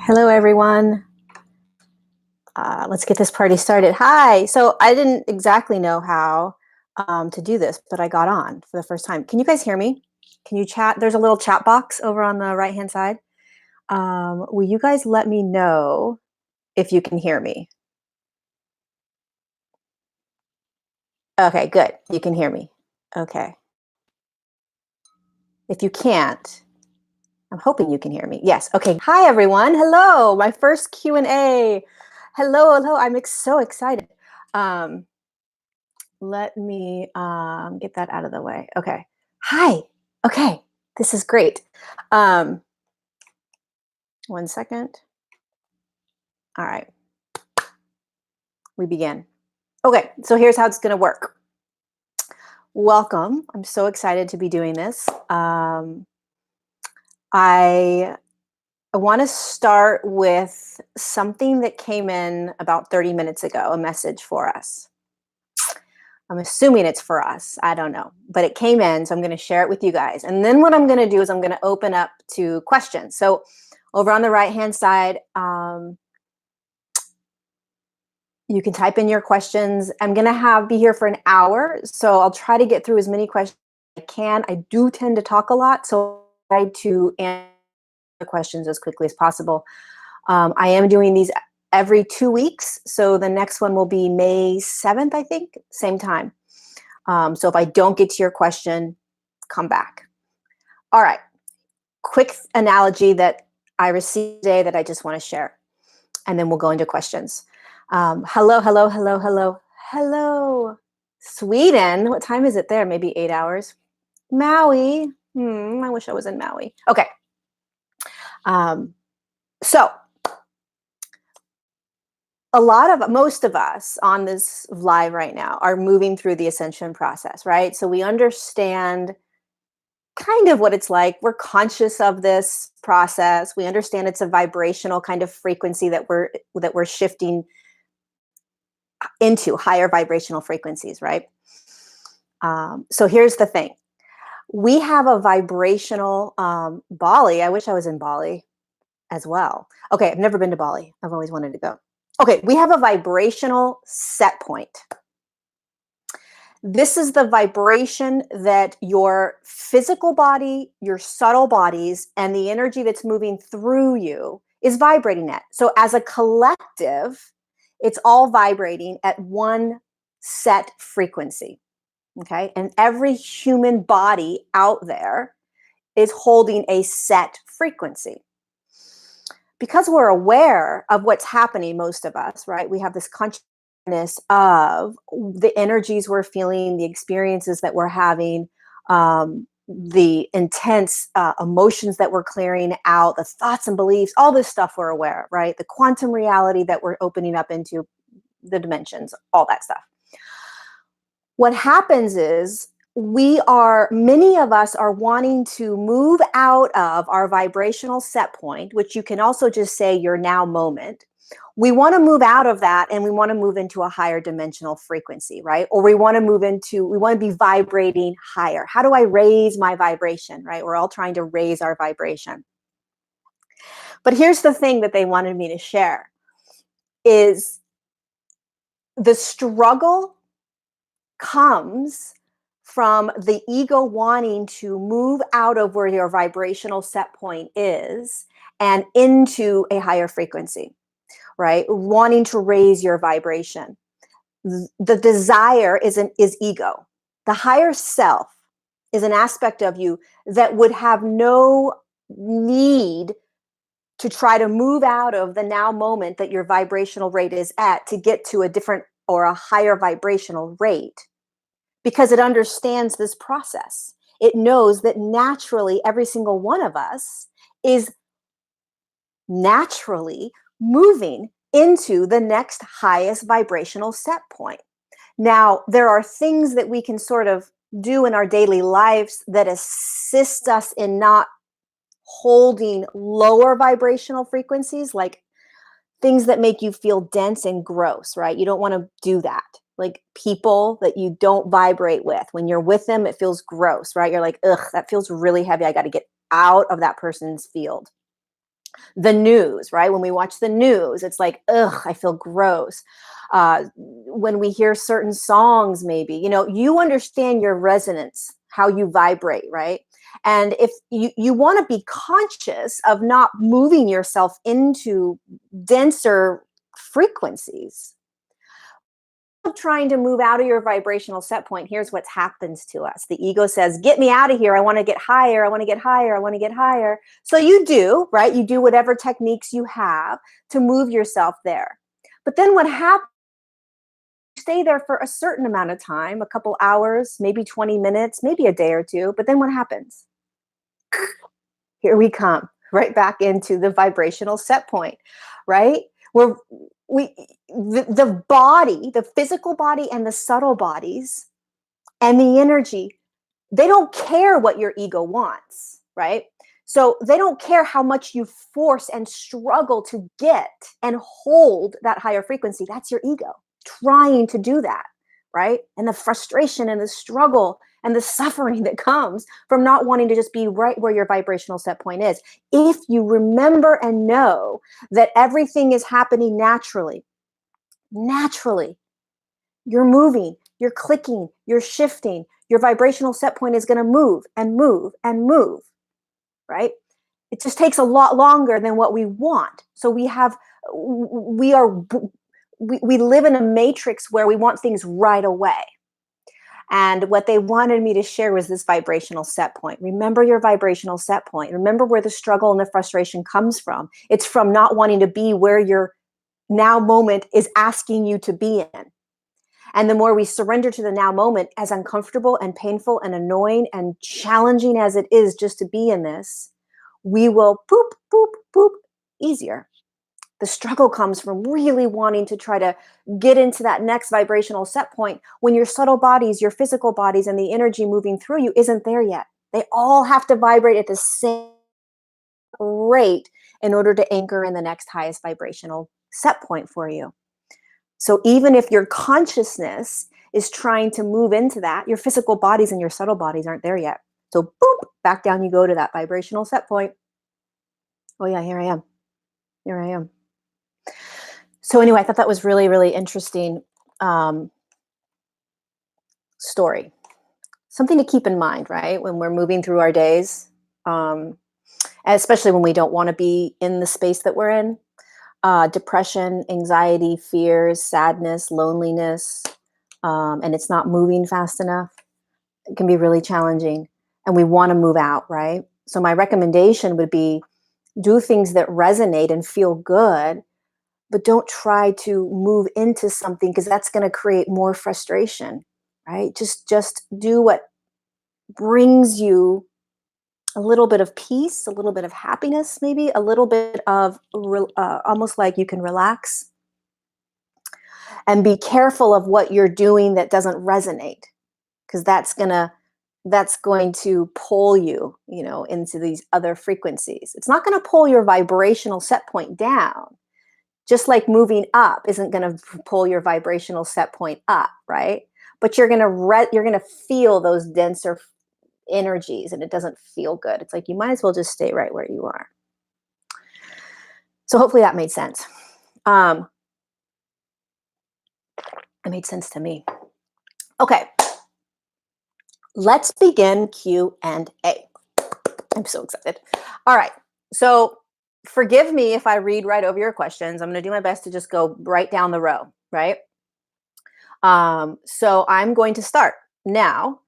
Hello, everyone. Let's get this party started. Hi. So I didn't exactly know how to do this, but I got on for the first time. Can you guys hear me? Can you chat? There's a little chat box over on the right-hand side. Will you guys let me know if you can hear me? Okay, good. You can hear me. Okay. If you can't, I'm hoping you can hear me. Yes. Okay. Hi, everyone. Hello. My first Q&A. Hello, hello. So excited. Um, Let me get that out of the way. Okay. Hi. Okay. This is great. Um, one second. All right. We begin. Okay. So here's how it's going to work. Welcome. I'm so excited to be doing this. I want to start with something that came in about 30 minutes ago, a message for us. I'm assuming it's for us. I don't know, but it came in, so I'm going to share it with you guys. And then what I'm going to do is I'm going to open up to questions. So over on the right-hand side, you can type in your questions. I'm going to be here for an hour, so I'll try to get through as many questions as I can. I do tend to talk a lot, so I try to answer the questions as quickly as possible. I am doing these every 2 weeks, so the next one will be May 7th, I think, same time. So if I don't get to your question, come back. All right. Quick analogy that I received today that I just want to share, and then we'll go into questions. Hello, hello, hello, hello, hello. Sweden. What time is it there? Maybe 8 hours. Maui. I wish I was in Maui. Okay. So most of us on this live right now are moving through the ascension process, right? So we understand kind of what it's like. We're conscious of this process. We understand it's a vibrational kind of frequency that we're shifting into higher vibrational frequencies, right? So here's the thing. We have a vibrational Bali. I wish I was in Bali as well. Okay, I've never been to Bali. I've always wanted to go. Okay, we have a vibrational set point. This is the vibration that your physical body, your subtle bodies, and the energy that's moving through you is vibrating at. So as a collective, it's all vibrating at one set frequency. Okay. And every human body out there is holding a set frequency. Because we're aware of what's happening, most of us, right? We have this consciousness of the energies we're feeling, the experiences that we're having, the intense emotions that we're clearing out, the thoughts and beliefs, all this stuff we're aware of, right? The quantum reality that we're opening up into, the dimensions, all that stuff. What happens is many of us are wanting to move out of our vibrational set point, which you can also just say your now moment. We want to move out of that and we want to move into a higher dimensional frequency, right? Or we want to be vibrating higher. How do I raise my vibration, right? We're all trying to raise our vibration. But here's the thing that they wanted me to share is the struggle comes from the ego wanting to move out of where your vibrational set point is and into a higher frequency, right? Wanting to raise your vibration. The desire is ego. The higher self is an aspect of you that would have no need to try to move out of the now moment that your vibrational rate is at to get to a different or a higher vibrational rate, because it understands this process. It knows that naturally every single one of us is naturally moving into the next highest vibrational set point. Now, there are things that we can sort of do in our daily lives that assist us in not holding lower vibrational frequencies, like things that make you feel dense and gross, right? You don't want to do that. Like people that you don't vibrate with. When you're with them, it feels gross, right? You're like, ugh, that feels really heavy. I got to get out of that person's field. The news, right? When we watch the news, it's like, ugh, I feel gross. When we hear certain songs, maybe, you understand your resonance, how you vibrate, right? And if you want to be conscious of not moving yourself into denser frequencies, trying to move out of your vibrational set point, here's what happens to us. The ego says, get me out of here. I want to get higher. I want to get higher. I want to get higher. So you do, right? You do whatever techniques you have to move yourself there. But then what happens? Stay there for a certain amount of time, a couple hours, maybe 20 minutes, maybe a day or two. But then what happens? Here we come, right back into the vibrational set point, right? Where the body, the physical body and the subtle bodies and the energy, they don't care what your ego wants, right? So they don't care how much you force and struggle to get and hold that higher frequency. That's your ego trying to do that, right? And the frustration and the struggle and the suffering that comes from not wanting to just be right where your vibrational set point is. If you remember and know that everything is happening naturally, you're moving, you're clicking, you're shifting, your vibrational set point is going to move and move and move, right? It just takes a lot longer than what we want. So we live in a matrix where we want things right away. And what they wanted me to share was this vibrational set point. Remember your vibrational set point. Remember where the struggle and the frustration comes from. It's from not wanting to be where your now moment is asking you to be in. And the more we surrender to the now moment, as uncomfortable and painful and annoying and challenging as it is just to be in this, we will boop, boop, boop, easier. The struggle comes from really wanting to try to get into that next vibrational set point when your subtle bodies, your physical bodies, and the energy moving through you isn't there yet. They all have to vibrate at the same rate in order to anchor in the next highest vibrational set point for you. So even if your consciousness is trying to move into that, your physical bodies and your subtle bodies aren't there yet. So boop, back down you go to that vibrational set point. Oh yeah, here I am. Here I am. So anyway, I thought that was really, really interesting story. Something to keep in mind, right? When we're moving through our days, especially when we don't want to be in the space that we're in. Depression, anxiety, fears, sadness, loneliness, and it's not moving fast enough. It can be really challenging, and we want to move out, right? So my recommendation would be do things that resonate and feel good, but don't try to move into something because that's going to create more frustration, right? Just do what brings you a little bit of peace, a little bit of happiness, maybe a little bit of almost like you can relax, and be careful of what you're doing that doesn't resonate, because that's going to pull you, into these other frequencies. It's not going to pull your vibrational set point down, just like moving up isn't going to pull your vibrational set point up, right? But you're going to feel those denser energies, and it doesn't feel good. It's like you might as well just stay right where you are. So hopefully that made sense. It made sense to me. Okay, let's begin Q&A. I'm so excited. All right, so forgive me if I read right over your questions. I'm going to do my best to just go right down the row, right? So I'm going to start now.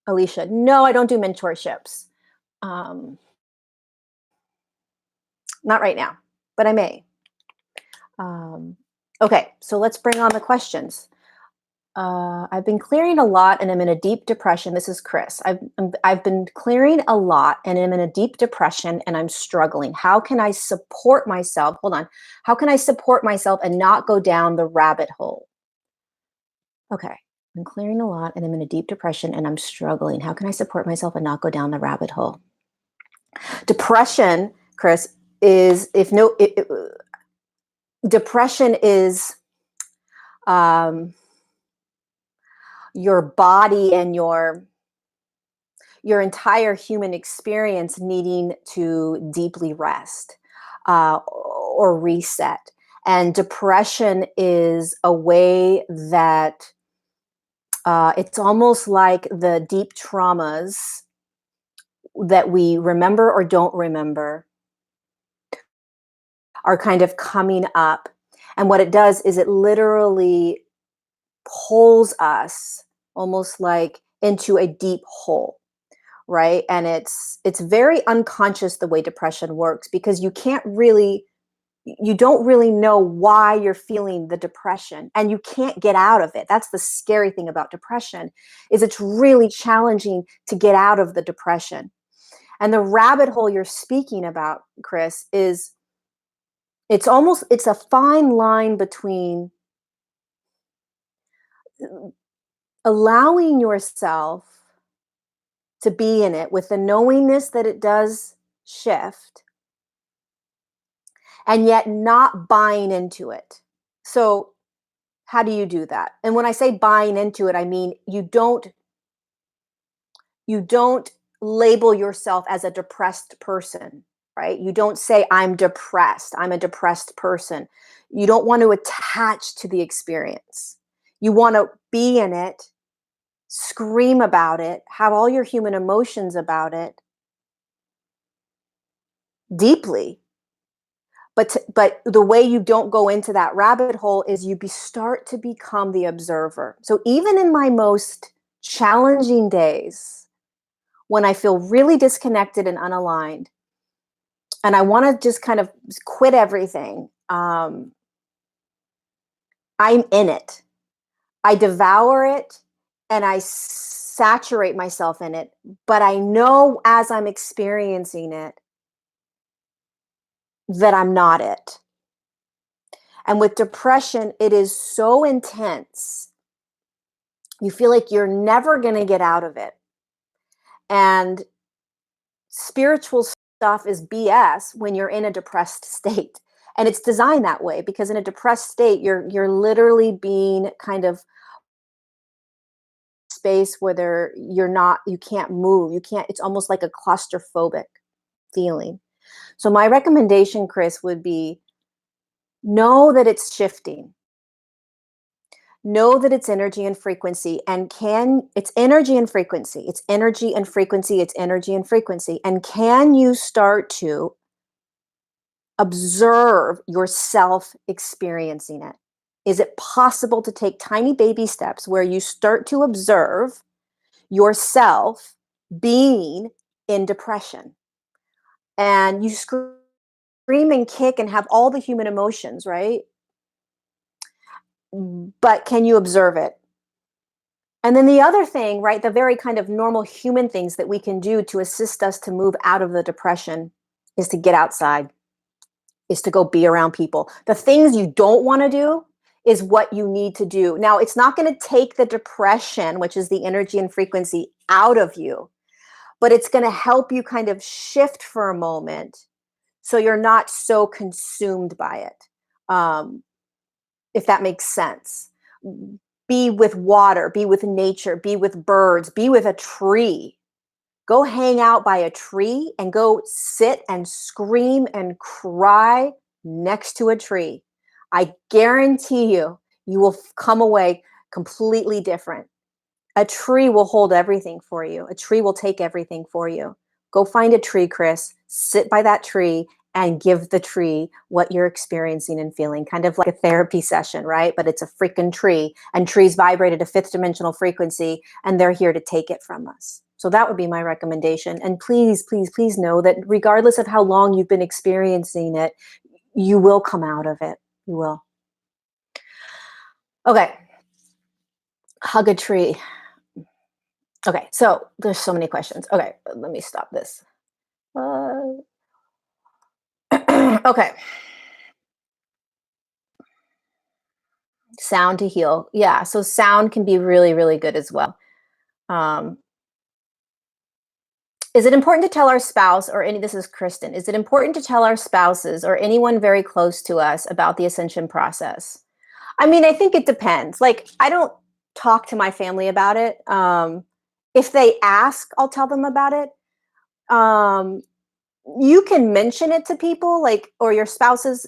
Alicia, no, I don't do mentorships. Not right now, but I may. Okay, so let's bring on the questions. I've been clearing a lot and I'm in a deep depression. This is Chris. I've been clearing a lot and I'm in a deep depression and I'm struggling. How can I support myself? Hold on. How can I support myself and not go down the rabbit hole? Okay. I'm clearing a lot and I'm in a deep depression and I'm struggling. How can I support myself and not go down the rabbit hole? Depression, Chris, is depression is your body and your your entire human experience needing to deeply rest or reset. And depression is a way that it's almost like the deep traumas that we remember or don't remember are kind of coming up. And what it does is it literally pulls us almost like into a deep hole, right? And it's very unconscious the way depression works, because you don't really know why you're feeling the depression, and you can't get out of it. That's the scary thing about depression, is it's really challenging to get out of the depression. And the rabbit hole you're speaking about, Chris, is it's a fine line between allowing yourself to be in it with the knowingness that it does shift, and yet not buying into it. So how do you do that? And when I say buying into it, I mean you don't label yourself as a depressed person, right? You don't say, I'm depressed, I'm a depressed person. You don't want to attach to the experience. You want to be in it, scream about it, have all your human emotions about it deeply. But the way you don't go into that rabbit hole is start to become the observer. So even in my most challenging days, when I feel really disconnected and unaligned, and I want to just kind of quit everything, I'm in it. I devour it and I saturate myself in it. But I know as I'm experiencing it that I'm not it. And with depression, it is so intense. You feel like you're never going to get out of it. And spiritual stuff is BS when you're in a depressed state. And it's designed that way, because in a depressed state, you're literally being kind of space where you can't move. It's almost like a claustrophobic feeling. So my recommendation, Chris, would be know that it's shifting. Know that it's energy and frequency, and it's energy and frequency, it's energy and frequency, it's energy and frequency. And can you start to observe yourself experiencing it? Is it possible to take tiny baby steps where you start to observe yourself being in depression, and you scream and kick and have all the human emotions, right? But can you observe it? And then the other thing, right, the very kind of normal human things that we can do to assist us to move out of the depression is to get outside, is to go be around people. The things you don't want to do is what you need to do. Now, it's not going to take the depression, which is the energy and frequency, out of you, but it's going to help you kind of shift for a moment so you're not so consumed by it, if that makes sense. Be with water, be with nature, be with birds, be with a tree. Go hang out by a tree and go sit and scream and cry next to a tree. I guarantee you will come away completely different. A tree will hold everything for you. A tree will take everything for you. Go find a tree, Chris. Sit by that tree and give the tree what you're experiencing and feeling, kind of like a therapy session, right? But it's a freaking tree, and trees vibrate at a fifth dimensional frequency, and they're here to take it from us. So that would be my recommendation. And please, please, please know that regardless of how long you've been experiencing it, you will come out of it. You will. Okay. Hug a tree. Okay, so there's so many questions. Okay, let me stop this. Okay. Sound to heal. Yeah, so sound can be really, really good as well. Um, is it important to tell our spouse or this is Kristen, is it important to tell our spouses or anyone very close to us about the ascension process? I mean, I think it depends. Like, I don't talk to my family about it. If they ask, I'll tell them about it. Um, you can mention it to people, like, or your spouses.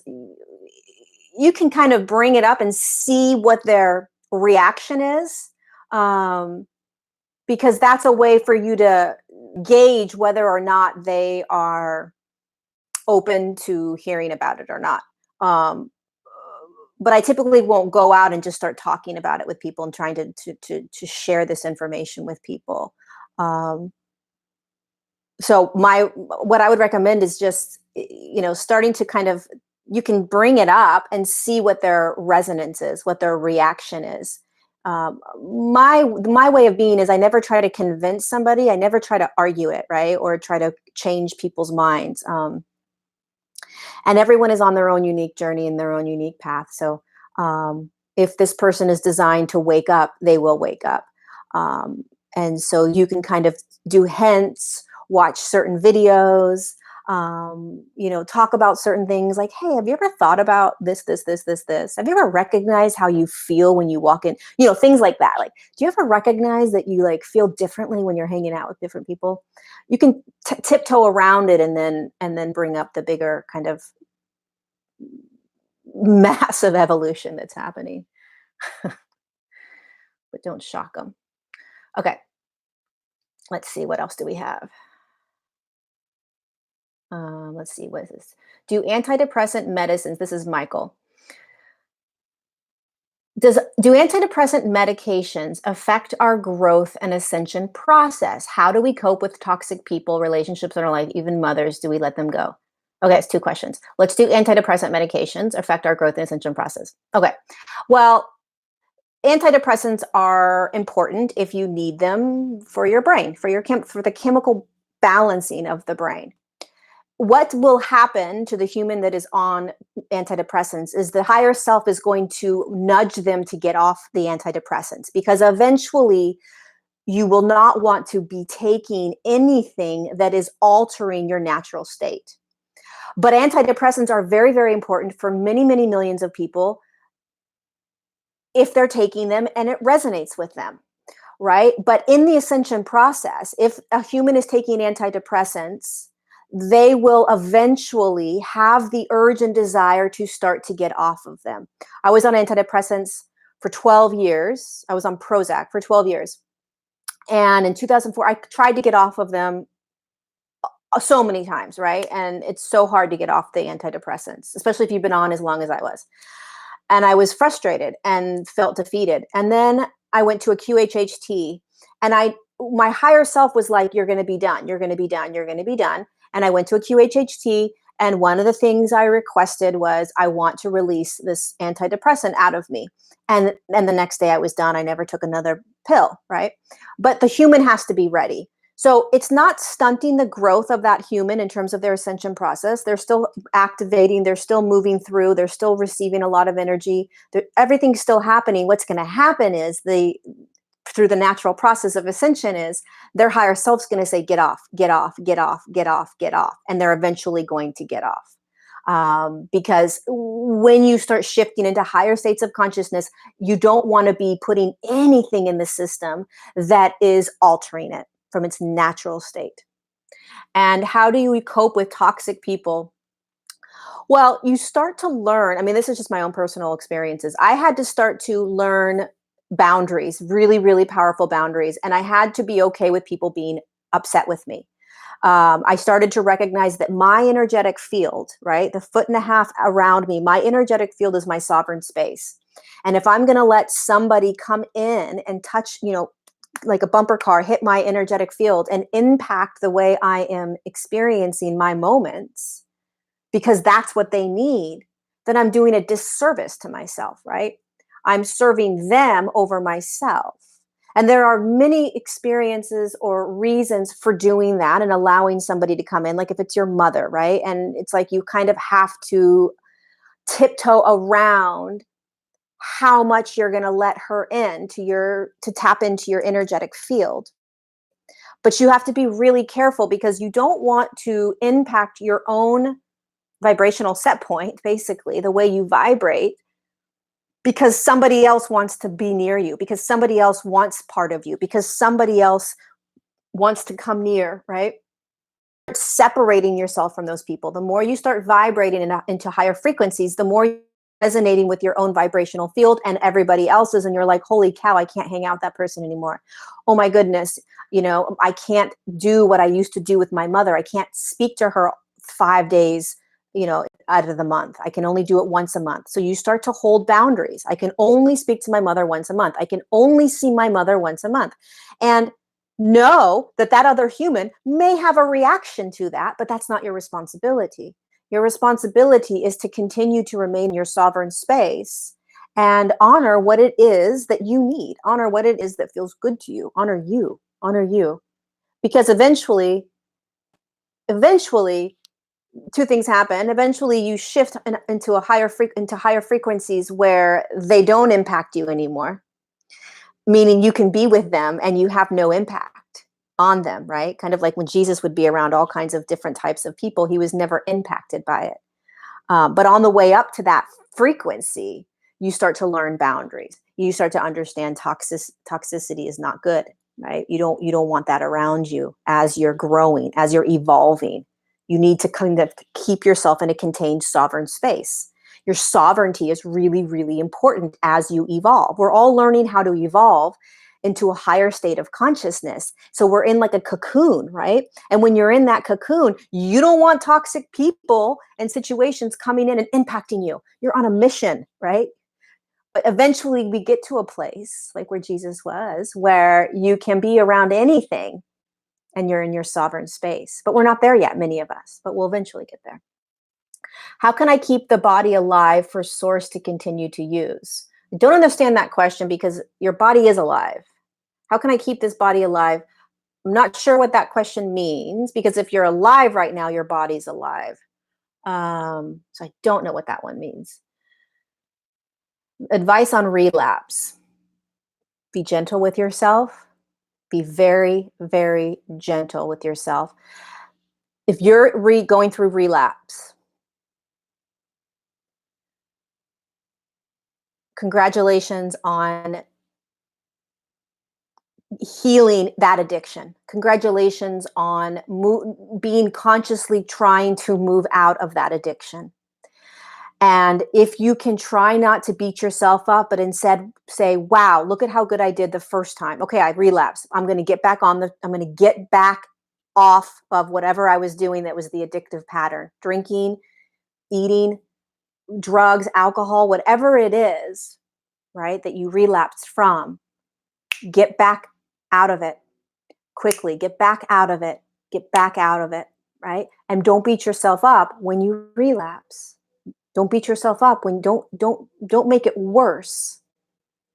You can kind of bring it up and see what their reaction is. Um, because that's a way for you to gauge whether or not they are open to hearing about it or not. Um, but I typically won't go out and just start talking about it with people and trying to share this information with people. Um, so my what I would recommend is just starting to kind of, you can bring it up and see what their resonance is, what their reaction is. My way of being is I never try to convince somebody. I never try to argue it, right, or try to change people's minds. And everyone is on their own unique journey and their own unique path. So if this person is designed to wake up, they will wake up. Um, and so you can kind of do hints, watch certain videos, talk about certain things like, hey, have you ever thought about this? Have you ever recognized how you feel when you walk in? Things like that. Like, do you ever recognize that you like feel differently when you're hanging out with different people? You can tiptoe around it, and then bring up the bigger kind of massive evolution that's happening. But don't shock them. Okay, let's see, what else do we have? Let's see, what is this? Do antidepressant medicines, this is Michael. Do antidepressant medications affect our growth and ascension process? How do we cope with toxic people, relationships in our life, even mothers? Do we let them go? Okay, it's two questions. Let's do antidepressant medications affect our growth and ascension process. Okay. Well, antidepressants are important if you need them for your brain, for the chemical balancing of the brain. What will happen to the human that is on antidepressants is the higher self is going to nudge them to get off the antidepressants, because eventually you will not want to be taking anything that is altering your natural state. But antidepressants are very, very important for many, many millions of people if they're taking them and it resonates with them, right? But in the ascension process, if a human is taking antidepressants, they will eventually have the urge and desire to start to get off of them. I was on antidepressants for 12 years. I was on Prozac for 12 years. And in 2004, I tried to get off of them so many times, right? And it's so hard to get off the antidepressants, especially if you've been on as long as I was. And I was frustrated and felt defeated. And then I went to a QHHT, and my higher self was like, you're going to be done. You're going to be done. You're going to be done. And I went to a QHHT, and one of the things I requested was, I want to release this antidepressant out of me. And the next day I was done. I never took another pill, right? But the human has to be ready. So it's not stunting the growth of that human in terms of their ascension process. They're still activating, they're still moving through, they're still receiving a lot of energy. Everything's still happening. What's going to happen is through the natural process of ascension is their higher self's going to say, get off, get off, get off, get off, get off. And they're eventually going to get off. Because when you start shifting into higher states of consciousness, you don't want to be putting anything in the system that is altering it from its natural state. And how do you cope with toxic people? Well, you start to learn. I mean, this is just my own personal experiences. I had to start to learn boundaries, really, really powerful boundaries. And I had to be okay with people being upset with me. I started to recognize that my energetic field, right, the 1.5 feet around me, my energetic field is my sovereign space. And if I'm going to let somebody come in and touch, like a bumper car, hit my energetic field and impact the way I am experiencing my moments, because that's what they need, then I'm doing a disservice to myself, right? I'm serving them over myself. And there are many experiences or reasons for doing that and allowing somebody to come in, like if it's your mother, right? And it's like you kind of have to tiptoe around how much you're going to let her in to tap into your energetic field. But you have to be really careful, because you don't want to impact your own vibrational set point, basically the way you vibrate, because somebody else wants to be near you, because somebody else wants part of you, because somebody else wants to come near, right? Separating yourself from those people. The more you start vibrating into higher frequencies, the more you're resonating with your own vibrational field and everybody else's. And you're like, holy cow, I can't hang out with that person anymore. Oh my goodness. I can't do what I used to do with my mother. I can't speak to her 5 days, out of the month. I can only do it once a month. So you start to hold boundaries. I can only speak to my mother once a month. I can only see my mother once a month. And know that that other human may have a reaction to that, but that's not your responsibility. Your responsibility is to continue to remain in your sovereign space and honor what it is that you need, honor what it is that feels good to you, honor you. Because eventually, two things happen. Eventually, you shift into into higher frequencies where they don't impact you anymore, meaning you can be with them and you have no impact on them, right? Kind of like when Jesus would be around all kinds of different types of people, he was never impacted by it. But on the way up to that frequency, you start to learn boundaries. You start to understand toxicity is not good, right? You don't want that around you as you're growing, as you're evolving. You need to kind of keep yourself in a contained sovereign space. Your sovereignty is really, really important as you evolve. We're all learning how to evolve into a higher state of consciousness. So we're in like a cocoon, right? And when you're in that cocoon, you don't want toxic people and situations coming in and impacting you. You're on a mission, right? But eventually we get to a place like where Jesus was, where you can be around anything and you're in your sovereign space. But we're not there yet, many of us, but we'll eventually get there. How can I keep the body alive for source to continue to use? I don't understand that question because your body is alive. How can I keep this body alive? I'm not sure what that question means because if you're alive right now, your body's alive. So I don't know what that one means. Advice on relapse. Be gentle with yourself. Be very, very gentle with yourself. If you're going through relapse, congratulations on healing that addiction. Congratulations on being consciously trying to move out of that addiction. And if you can try not to beat yourself up, but instead say, wow, look at how good I did the first time. Okay, I relapsed. I'm going to get back off of whatever I was doing that was the addictive pattern. Drinking, eating, drugs, alcohol, whatever it is, right, that you relapsed from. Get back out of it quickly. Get back out of it. Get back out of it, right? And don't beat yourself up when you relapse. Don't beat yourself up when don't make it worse.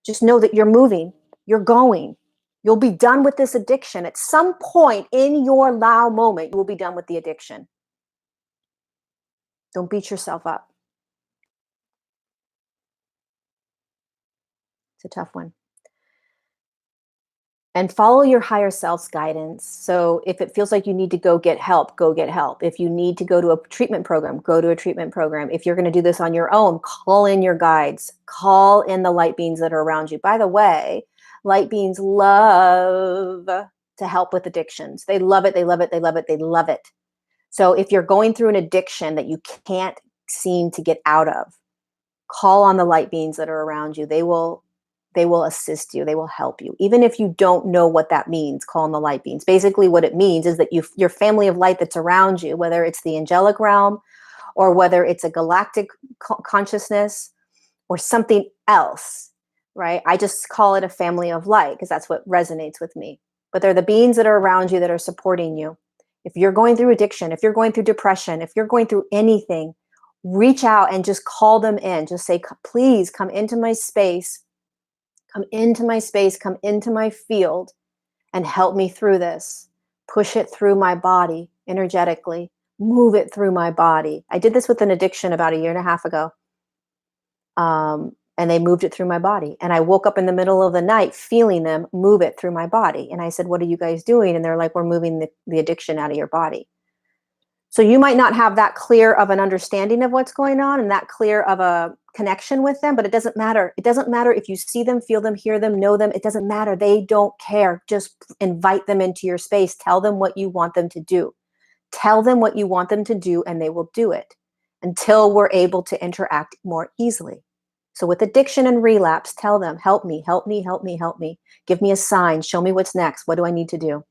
Just know that you're moving. You're going. You'll be done with this addiction. At some point in your now moment, you will be done with the addiction. Don't beat yourself up. It's a tough one. And follow your higher self's guidance. So if it feels like you need to go get help, go get help. If you need to go to a treatment program, go to a treatment program. If you're going to do this on your own, call in your guides, call in the light beings that are around you. By the way, light beings love to help with addictions. They love it. They love it. They love it. They love it. So if you're going through an addiction that you can't seem to get out of, call on the light beings that are around you. They will assist you. They will help you. Even if you don't know what that means, call on the light beings. Basically what it means is that your family of light that's around you, whether it's the angelic realm or whether it's a galactic consciousness or something else, right? I just call it a family of light because that's what resonates with me. But they're the beings that are around you that are supporting you. If you're going through addiction, if you're going through depression, if you're going through anything, reach out and just call them in. Just say, please come into my space. Come into my space, come into my field and help me through this. Push it through my body energetically. Move it through my body. I did this with an addiction about a year and a half ago. And they moved it through my body. And I woke up in the middle of the night feeling them move it through my body. And I said, what are you guys doing? And they're like, we're moving the addiction out of your body. So you might not have that clear of an understanding of what's going on and that clear of a connection with them, but it doesn't matter. It doesn't matter if you see them, feel them, hear them, know them. It doesn't matter. They don't care. Just invite them into your space. Tell them what you want them to do. Tell them what you want them to do, and they will do it until we're able to interact more easily. So with addiction and relapse, tell them, help me, help me, help me, help me. Give me a sign. Show me what's next. What do I need to do?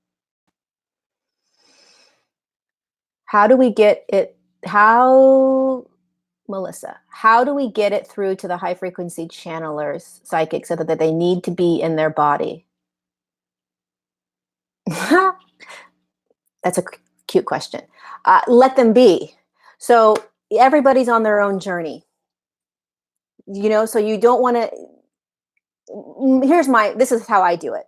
How do we get it? How, Melissa, how do we get it through to the high frequency channelers, psychics, so that they need to be in their body? That's a cute question. Let them be. So everybody's on their own journey, so you don't want to. This is how I do it.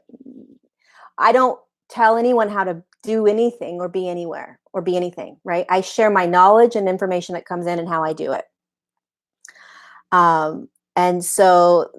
I don't tell anyone how to do anything or be anywhere or be anything, right? I share my knowledge and information that comes in and how I do it. And so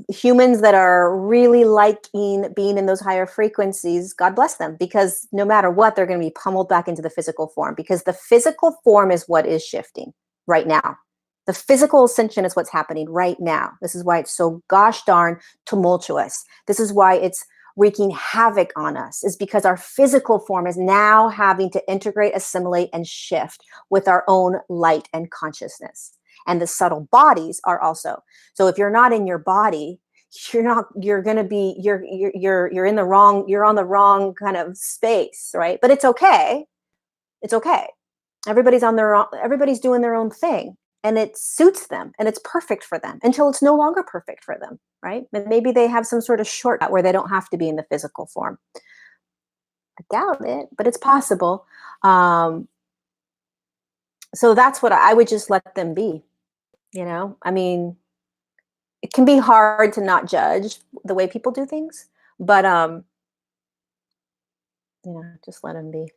humans that are really liking being in those higher frequencies, God bless them, because no matter what, they're going to be pummeled back into the physical form, because the physical form is what is shifting right now. The physical ascension is what's happening right now. This is why it's so gosh darn tumultuous. This is why it's wreaking havoc on us, is because our physical form is now having to integrate, assimilate, and shift with our own light and consciousness. And the subtle bodies are also. So if you're not in your body, you're going to be, you're in the wrong, you're on the wrong kind of space, right? But it's okay. It's okay. Everybody's doing their own thing, and it suits them and it's perfect for them until it's no longer perfect for them, right? And maybe they have some sort of shortcut where they don't have to be in the physical form. I doubt it, but it's possible. So that's what I would just let them be. I mean, it can be hard to not judge the way people do things, but just let them be.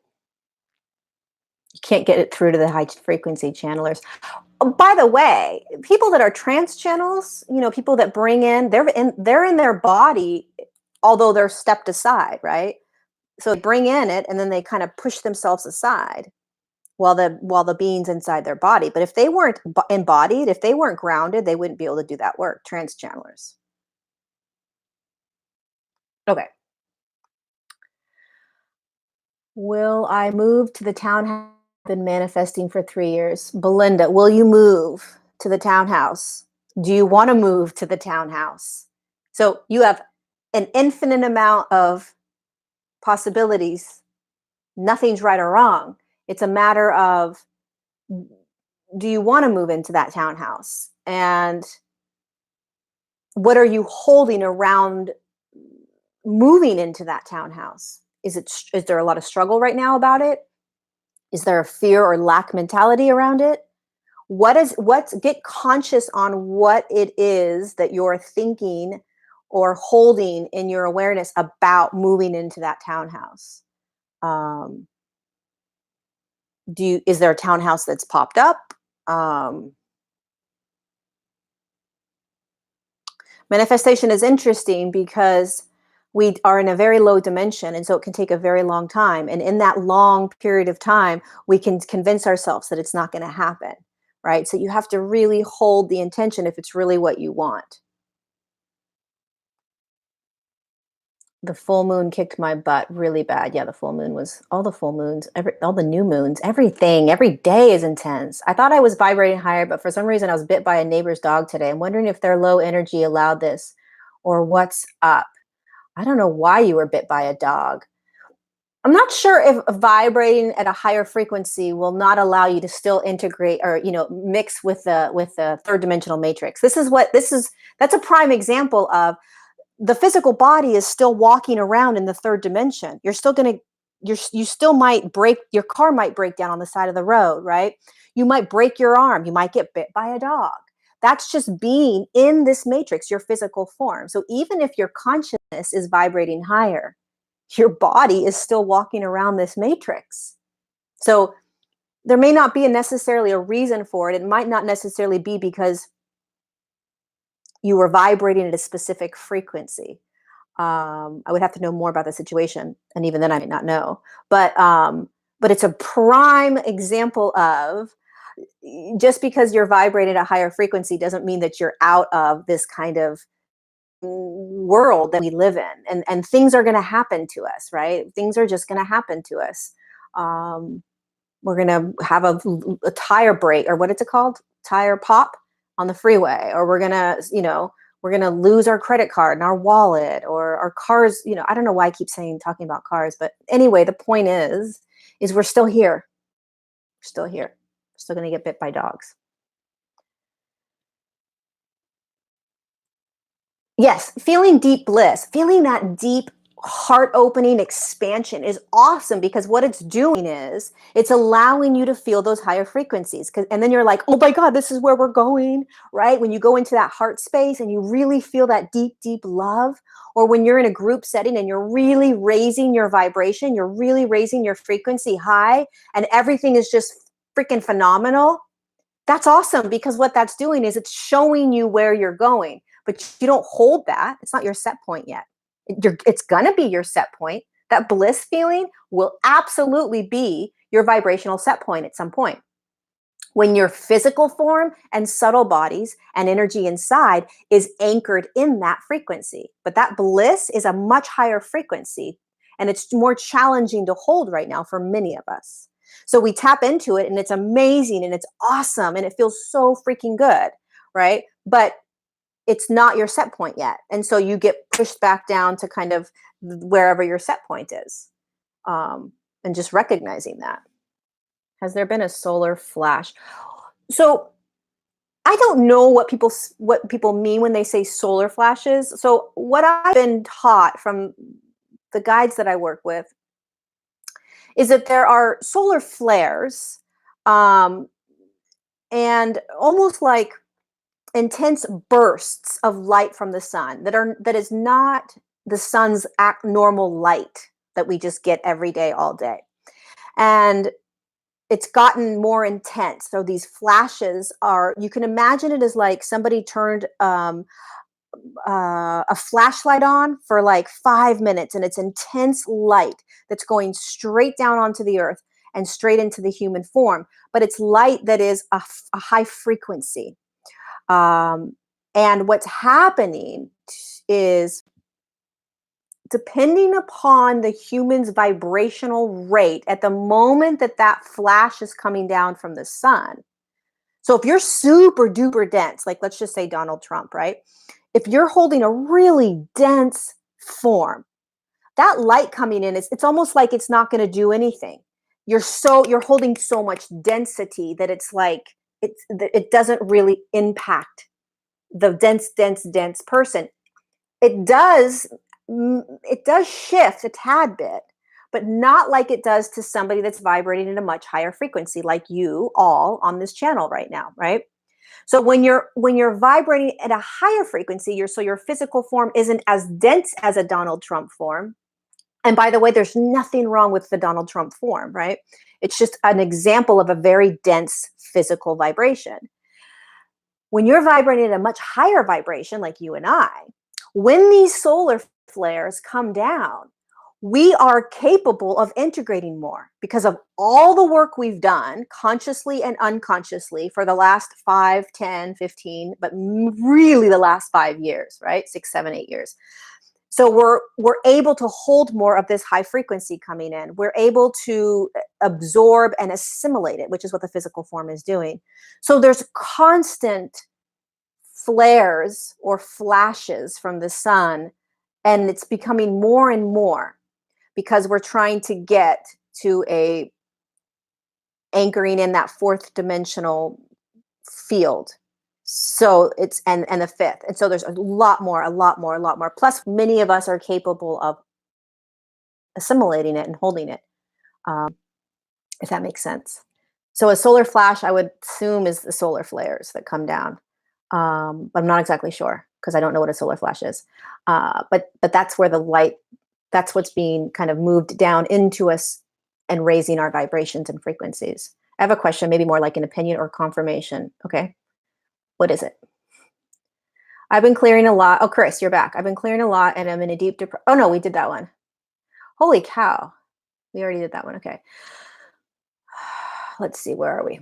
You can't get it through to the high frequency channelers. Oh, by the way, people that are trance channels, people that bring in, they're in their body, although they're stepped aside, right? So they bring in it and then they kind of push themselves aside while the being's inside their body. But if they weren't embodied, if they weren't grounded, they wouldn't be able to do that work. Trance channelers. Okay. Will I move to the townhouse? I've been manifesting for 3 years. Belinda, will you move to the townhouse? Do you want to move to the townhouse? So you have an infinite amount of possibilities. Nothing's right or wrong. It's a matter of, do you want to move into that townhouse? And what are you holding around moving into that townhouse? Is there a lot of struggle right now about it? Is there a fear or lack mentality around it? Get conscious on what it is that you're thinking or holding in your awareness about moving into that townhouse. Is there a townhouse that's popped up? Manifestation is interesting because we are in a very low dimension, and so it can take a very long time. And in that long period of time, we can convince ourselves that it's not going to happen, right? So you have to really hold the intention if it's really what you want. The full moon kicked my butt really bad. Yeah, the full moon was all the full moons, all the new moons, everything, every day is intense. I thought I was vibrating higher, but for some reason I was bit by a neighbor's dog today. I'm wondering if their low energy allowed this or what's up. I don't know why you were bit by a dog. I'm not sure if vibrating at a higher frequency will not allow you to still integrate or mix with the third dimensional matrix. That's a prime example of the physical body is still walking around in the third dimension. You still might your car might break down on the side of the road, right? You might break your arm. You might get bit by a dog. That's just being in this matrix, your physical form. So even if your consciousness is vibrating higher, your body is still walking around this matrix. So there may not be necessarily a reason for it. It might not necessarily be because you were vibrating at a specific frequency. I would have to know more about the situation, and even then I might not know. But it's a prime example of just because you're vibrating at a higher frequency doesn't mean that you're out of this kind of world that we live in, and things are going to happen to us, right? Things are just going to happen to us. um, we're going to have a tire break, or what is it called, tire pop on the freeway, or we're going to, we're going to lose our credit card and our wallet, or our cars. I don't know why I keep talking about cars, but anyway, the point is we're still here. We're still here. We're still going to get bit by dogs. Yes, feeling deep bliss, feeling that deep heart opening expansion is awesome, because what it's doing is it's allowing you to feel those higher frequencies. And then you're like, oh my God, this is where we're going, right? When you go into that heart space and you really feel that deep, deep love, or when you're in a group setting and you're really raising your vibration, you're really raising your frequency high, and everything is just freaking phenomenal. That's awesome, because what that's doing is it's showing you where you're going, but you don't hold that. It's not your set point yet. It's going to be your set point. That bliss feeling will absolutely be your vibrational set point at some point. When your physical form and subtle bodies and energy inside is anchored in that frequency. But that bliss is a much higher frequency, and it's more challenging to hold right now for many of us. So we tap into it, and it's amazing and it's awesome and it feels so freaking good, right? But it's not your set point yet. And so you get pushed back down to kind of wherever your set point is. And just recognizing that. Has there been a solar flash? So I don't know what people mean when they say solar flashes. So what I've been taught from the guides that I work with is that there are solar flares, um, and almost like intense bursts of light from the sun that is not the sun's normal light that we just get every day, all day. And it's gotten more intense. So these flashes are, you can imagine it as like somebody turned a flashlight on for like 5 minutes, and it's intense light that's going straight down onto the earth and straight into the human form. But it's light that is a high frequency. Um, and what's happening is, depending upon the human's vibrational rate at the moment that that flash is coming down from the sun. So if you're super duper dense, like let's just say Donald Trump, right? If you're holding a really dense form, that light coming in, it's almost like it's not going to do anything. You're holding so much density that it's like it doesn't really impact the dense person. It does it does shift a tad bit, but not like it does to somebody that's vibrating at a much higher frequency, like you all on this channel right now, right? So when you're vibrating at a higher frequency, your physical form isn't as dense as a Donald Trump form. And by the way, there's nothing wrong with the Donald Trump form, right? It's just an example of a very dense physical vibration. When you're vibrating at a much higher vibration, like you and I, when these solar flares come down, we are capable of integrating more because of all the work we've done consciously and unconsciously for the last 5, 10, 15, but really the last 5 years, right? 6, 7, 8 years. So we're able to hold more of this high frequency coming in. We're able to absorb and assimilate it, which is what the physical form is doing. So there's constant flares or flashes from the sun, and it's becoming more and more because we're trying to get to a anchoring in that fourth dimensional field. So it's and the fifth. And so there's a lot more, a lot more, a lot more. Plus, many of us are capable of assimilating it and holding it, um, if that makes sense. So a solar flash, I would assume, is the solar flares that come down. But I'm not exactly sure because I don't know what a solar flash is. But that's where the light, that's what's being kind of moved down into us and raising our vibrations and frequencies. I have a question, maybe more like an opinion or confirmation. Okay. What is it? I've been clearing a lot. Oh, Chris, you're back. I've been clearing a lot and I'm in a deep depression. Oh, no, we did that one. Holy cow. We already did that one. Okay. Let's see. Where are we?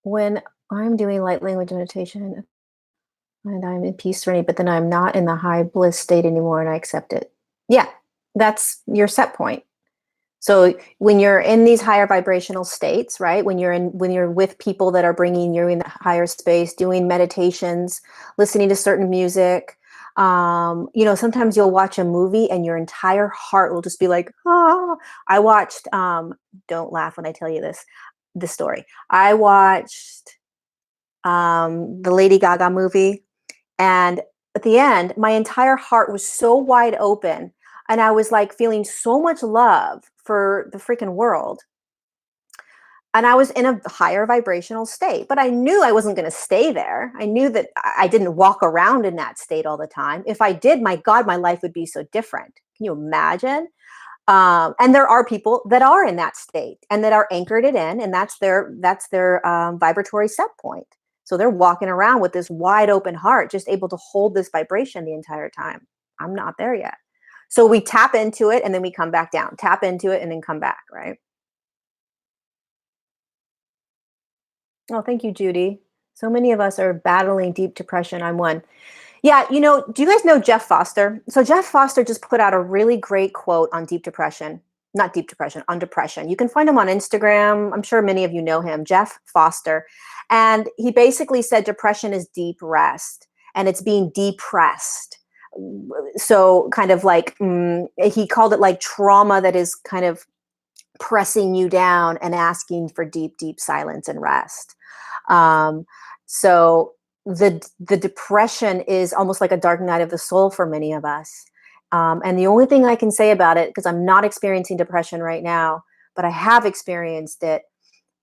When I'm doing light language meditation and I'm in peace serenity, but then I'm not in the high bliss state anymore and I accept it. Yeah, that's your set point. So when you're in these higher vibrational states, right? When you're with people that are bringing you in the higher space, doing meditations, listening to certain music, sometimes you'll watch a movie and your entire heart will just be like, ah. I watched. Don't laugh when I tell you this story. I watched the Lady Gaga movie, and at the end, my entire heart was so wide open. And I was like feeling so much love for the freaking world. And I was in a higher vibrational state, but I knew I wasn't going to stay there. I knew that I didn't walk around in that state all the time. If I did, my God, my life would be so different. Can you imagine? And there are people that are in that state and that are anchored it in, and that's their vibratory set point. So they're walking around with this wide open heart, just able to hold this vibration the entire time. I'm not there yet. So we tap into it and then we come back down, tap into it and then come back, right? Oh, thank you, Judy. So many of us are battling deep depression. I'm one. Yeah, do you guys know Jeff Foster? So Jeff Foster just put out a really great quote on deep depression, not deep depression, on depression. You can find him on Instagram. I'm sure many of you know him, Jeff Foster. And he basically said depression is deep rest and it's being depressed. So kind of like he called it like trauma that is kind of pressing you down and asking for deep, deep silence and rest. Um, so the depression is almost like a dark night of the soul for many of us. And the only thing I can say about it, because I'm not experiencing depression right now, but I have experienced it,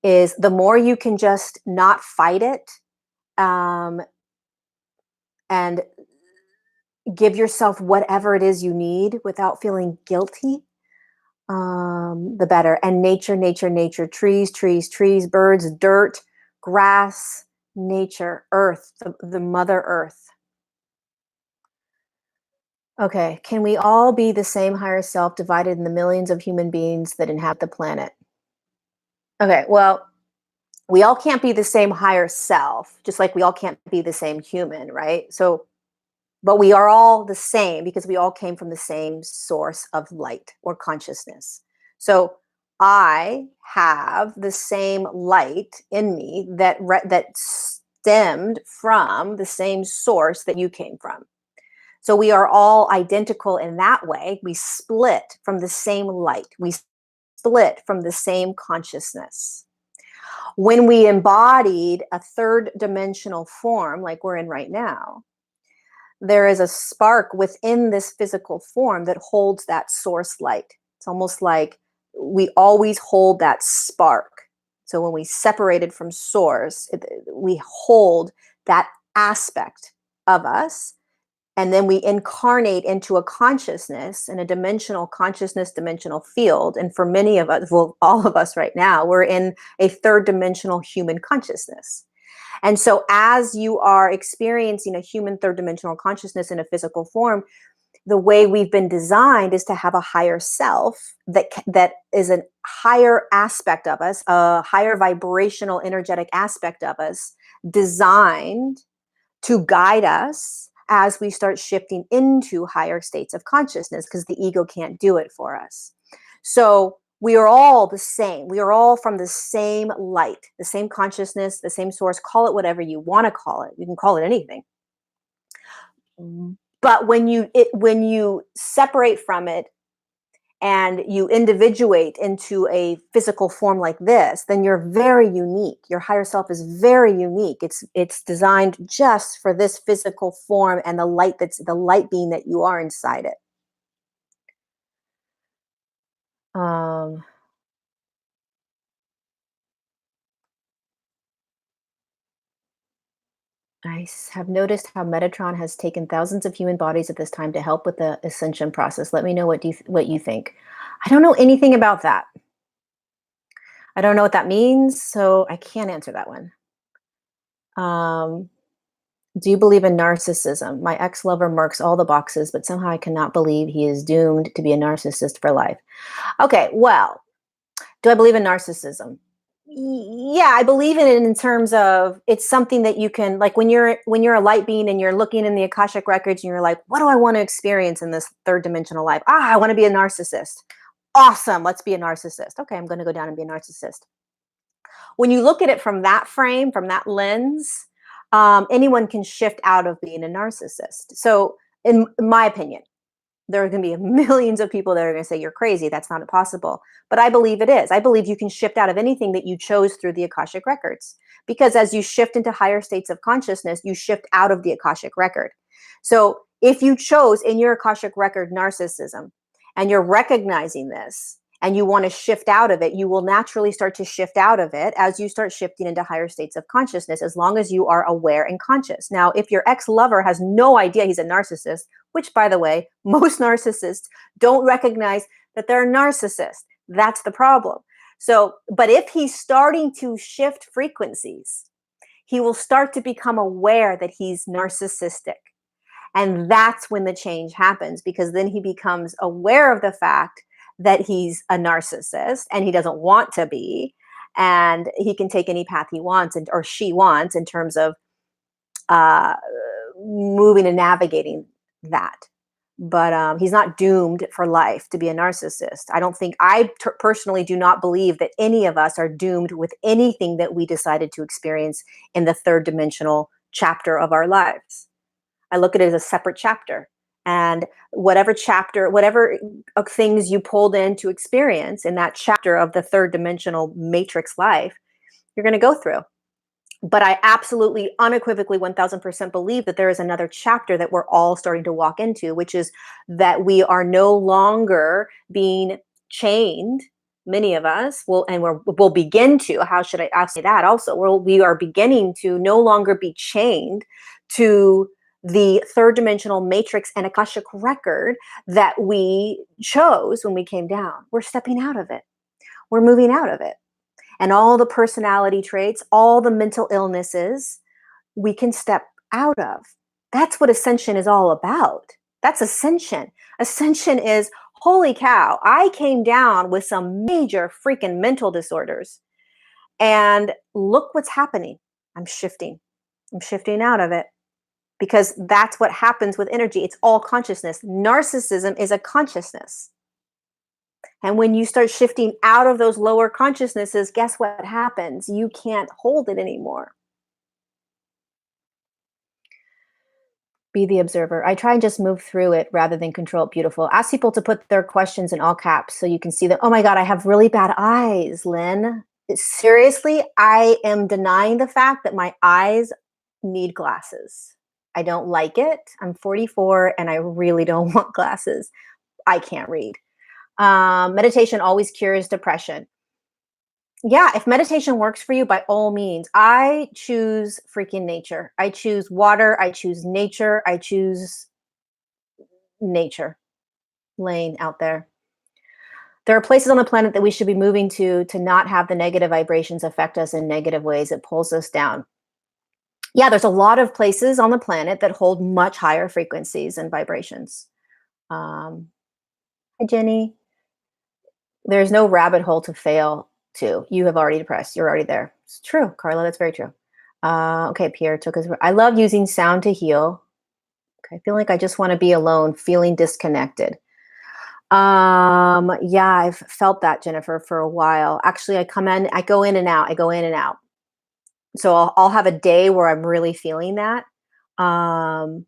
is the more you can just not fight it, um, and give yourself whatever it is you need without feeling guilty, the better. And nature, nature, nature, trees, trees, trees, birds, dirt, grass, nature, earth, the mother earth. Okay, can we all be the same higher self divided in the millions of human beings that inhabit the planet? Okay, well, we all can't be the same higher self, just like we all can't be the same human, right? So, but we are all the same because we all came from the same source of light or consciousness. So I have the same light in me that stemmed from the same source that you came from. So we are all identical in that way. We split from the same light. We split from the same consciousness. When we embodied a third dimensional form like we're in right now, there is a spark within this physical form that holds that source light. It's almost like we always hold that spark. So when we separated from source, we hold that aspect of us, and then we incarnate into a consciousness and a dimensional consciousness, dimensional field. And for many of us, well, all of us right now, we're in a third dimensional human consciousness. And so as you are experiencing a human third dimensional consciousness in a physical form, the way we've been designed is to have a higher self that is a higher aspect of us, a higher vibrational energetic aspect of us, designed to guide us as we start shifting into higher states of consciousness, because the ego can't do it for us. So we are all the same. We are all from the same light, the same consciousness, the same source. Call it whatever you want to call it. You can call it anything. But when you separate from it and you individuate into a physical form like this, then you're very unique. Your higher self is very unique. It's designed just for this physical form and the light that's the light being that you are inside it. Um, have noticed how Metatron has taken thousands of human bodies at this time to help with the ascension process. Let me know what you think. I don't know anything about that. I don't know what that means, so I can't answer that one. Um, do you believe in narcissism? My ex-lover marks all the boxes, but somehow I cannot believe he is doomed to be a narcissist for life. Okay, well, do I believe in narcissism? Yeah, I believe in it in terms of it's something that you can, like, when you're a light being and you're looking in the Akashic records and you're like, what do I want to experience in this third dimensional life? I want to be a narcissist. Awesome, let's be a narcissist. Okay, I'm going to go down and be a narcissist. When you look at it from that frame, from that lens, anyone can shift out of being a narcissist. So, in my opinion, there are going to be millions of people that are going to say you're crazy. That's not possible. But I believe it is. I believe you can shift out of anything that you chose through the Akashic records. Because as you shift into higher states of consciousness, you shift out of the Akashic record. So if you chose in your Akashic record narcissism and you're recognizing this and you want to shift out of it, you will naturally start to shift out of it as you start shifting into higher states of consciousness, as long as you are aware and conscious. Now, if your ex-lover has no idea he's a narcissist, which, by the way, most narcissists don't recognize that they're a narcissist. That's the problem. So, but if he's starting to shift frequencies, he will start to become aware that he's narcissistic. And that's when the change happens, because then he becomes aware of the fact that he's a narcissist and he doesn't want to be. And he can take any path he wants, or she wants, in terms of uh, moving and navigating that. But he's not doomed for life to be a narcissist. I don't think, personally do not believe that any of us are doomed with anything that we decided to experience in the third dimensional chapter of our lives. I look at it as a separate chapter. And whatever chapter, whatever things you pulled in to experience in that chapter of the third dimensional matrix life, you're going to go through. But I absolutely, unequivocally, 1000% believe that there is another chapter that we're all starting to walk into, which is that we are no longer being chained. Many of us will, and we'll begin to, I'll say that also, we are beginning to no longer be chained to the third dimensional matrix and Akashic record that we chose when we came down. We're stepping out of it. We're moving out of it. And all the personality traits, all the mental illnesses, we can step out of. That's what ascension is all about. That's ascension. Ascension is, holy cow, I came down with some major freaking mental disorders. And look what's happening. I'm shifting. I'm shifting out of it. Because that's what happens with energy. It's all consciousness. Narcissism is a consciousness. And when you start shifting out of those lower consciousnesses, guess what happens? You can't hold it anymore. Be the observer. I try and just move through it rather than control it. Beautiful. Ask people to put their questions in all caps so you can see them. Oh my God, I have really bad eyes, Lynn. Seriously, I am denying the fact that my eyes need glasses. I don't like it. I'm 44 and I really don't want glasses. I can't read. Meditation always cures depression. Yeah, if meditation works for you, by all means. I choose freaking nature. I choose water. I choose nature. I choose nature, laying out there. There are places on the planet that we should be moving to not have the negative vibrations affect us in negative ways. It pulls us down. Yeah, there's a lot of places on the planet that hold much higher frequencies and vibrations. Hi, Jenny. There's no rabbit hole to fail to. You have already depressed. You're already there. It's true, Carla. That's very true. Okay, Pierre took us. I love using sound to heal. Okay, I feel like I just want to be alone, feeling disconnected. Yeah, I've felt that, Jennifer, for a while. Actually, I go in and out. I go in and out. So I'll have a day where I'm really feeling that. I'll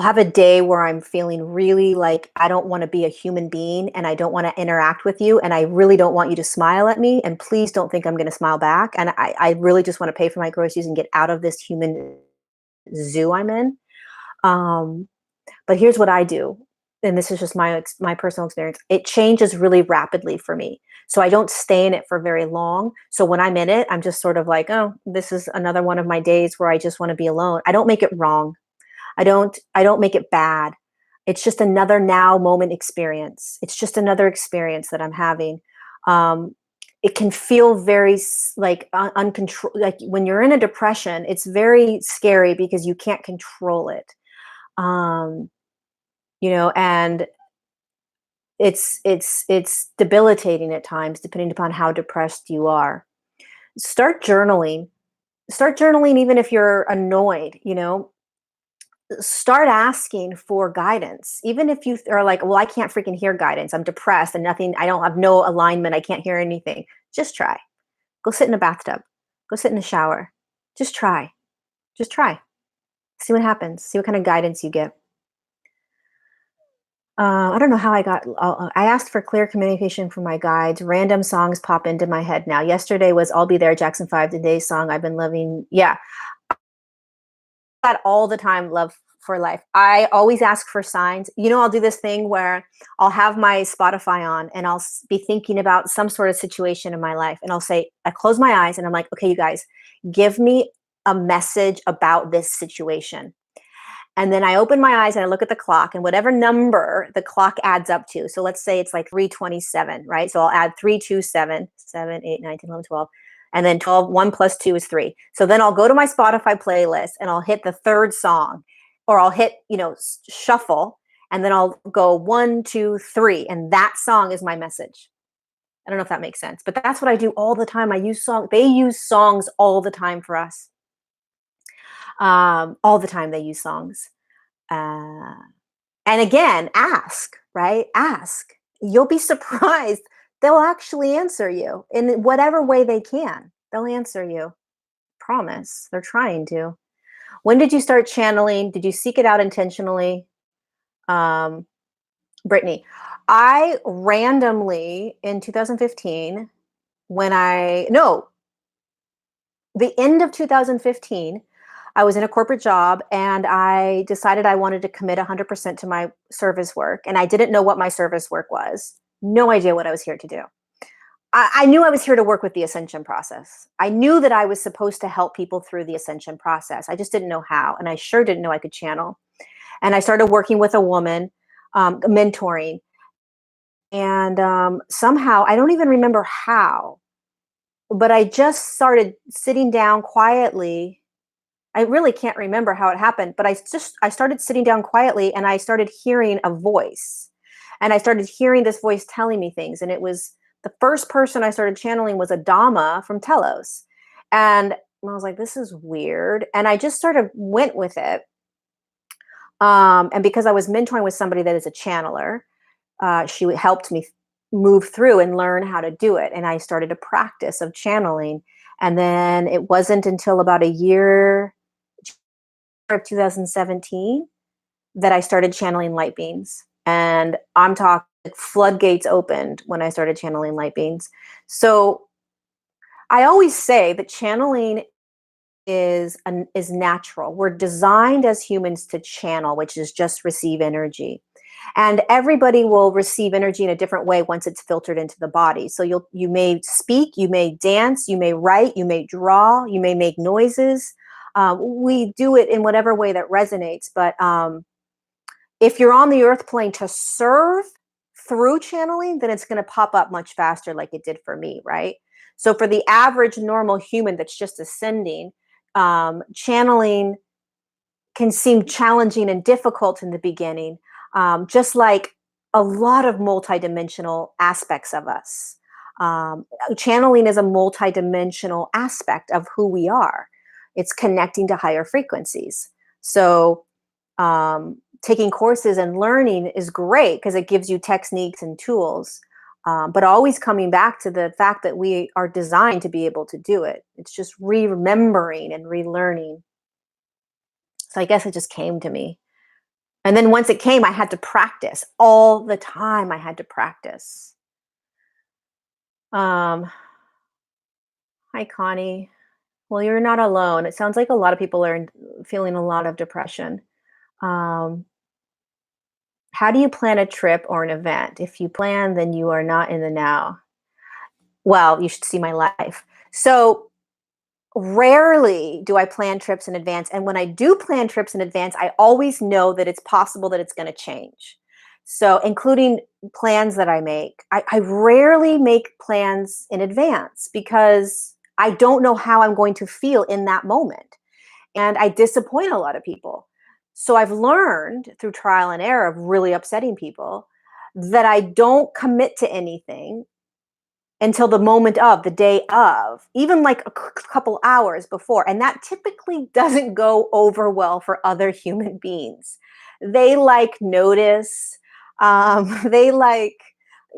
have a day where I'm feeling really like I don't want to be a human being and I don't want to interact with you and I really don't want you to smile at me, and please don't think I'm going to smile back, and I really just want to pay for my groceries and get out of this human zoo I'm in. But here's what I do, and this is just my personal experience. It changes really rapidly for me. So I don't stay in it for very long. So when I'm in it, I'm just sort of like, oh, this is another one of my days where I just want to be alone. I don't make it wrong. I don't make it bad. It's just another now moment experience. It's just another experience that I'm having. It can feel very like uncontrolled. Like when you're in a depression, it's very scary because you can't control it. And it's debilitating at times, depending upon how depressed you are. Start journaling. Start journaling even if you're annoyed, start asking for guidance. Even if you are like, well, I can't freaking hear guidance. I'm depressed and nothing, I don't have no alignment. I can't hear anything. Just try. Go sit in a bathtub. Go sit in the shower. Just try. Just try. See what happens. See what kind of guidance you get. I don't know how I asked for clear communication from my guides. Random songs pop into my head now. Yesterday was I'll Be There, Jackson 5, today's song I've been loving. Yeah, that all the time, love for life. I always ask for signs. I'll do this thing where I'll have my Spotify on and I'll be thinking about some sort of situation in my life. And I'll say, I close my eyes and I'm like, okay, you guys, give me a message about this situation. And then I open my eyes and I look at the clock and whatever number the clock adds up to. So let's say it's like 3:27, right? So I'll add 3, 2, 7, 7, 8, 9, 10, 11, 12. And then 12, 1 plus 2 is 3. So then I'll go to my Spotify playlist and I'll hit the third song, or I'll hit, shuffle. And then I'll go 1, 2, 3. And that song is my message. I don't know if that makes sense, but that's what I do all the time. They use songs all the time for us. All the time they use songs. Uh, and again, ask, right? Ask. You'll be surprised. They'll actually answer you in whatever way they can. They'll answer you. Promise. They're trying to. When did you start channeling? Did you seek it out intentionally? Um, Brittany, I randomly in 2015, the end of 2015, I was in a corporate job and I decided I wanted to commit 100% to my service work. And I didn't know what my service work was. No idea what I was here to do. I knew I was here to work with the ascension process. I knew that I was supposed to help people through the ascension process. I just didn't know how. And I sure didn't know I could channel. And I started working with a woman, mentoring. And somehow, I don't even remember how, but I just started sitting down quietly. I really can't remember how it happened, but I started sitting down quietly and I started hearing a voice. And I started hearing this voice telling me things. And it was the first person I started channeling was a Dama from Telos. And I was like, this is weird. And I just sort of went with it. And because I was mentoring with somebody that is a channeler, she helped me move through and learn how to do it. And I started a practice of channeling. And then it wasn't until about a year of 2017 that I started channeling light beings. And I'm talking floodgates opened when I started channeling light beings. So I always say that channeling is natural. We're designed as humans to channel, which is just receive energy. And everybody will receive energy in a different way once it's filtered into the body. So you may speak, you may dance, you may write, you may draw, you may make noises. We do it in whatever way that resonates. But if you're on the earth plane to serve through channeling, then it's going to pop up much faster, like it did for me, right? So for the average normal human that's just ascending, channeling can seem challenging and difficult in the beginning, just like a lot of multidimensional aspects of us. Channeling is a multidimensional aspect of who we are. It's connecting to higher frequencies. So taking courses and learning is great because it gives you techniques and tools. But always coming back to the fact that we are designed to be able to do it. It's just remembering and relearning. So I guess it just came to me. And then once it came, I had to practice all the time. I had to practice. Hi, Connie. Well, you're not alone. It sounds like a lot of people are feeling a lot of depression. How do you plan a trip or an event? If you plan, then you are not in the now. Well, you should see my life. So rarely do I plan trips in advance. And when I do plan trips in advance, I always know that it's possible that it's going to change. So, including plans that I make, I rarely make plans in advance because I don't know how I'm going to feel in that moment. And I disappoint a lot of people. So, I've learned through trial and error of really upsetting people that I don't commit to anything until the moment of the day of, even like a couple hours before. And that typically doesn't go over well for other human beings. They like notice, they like,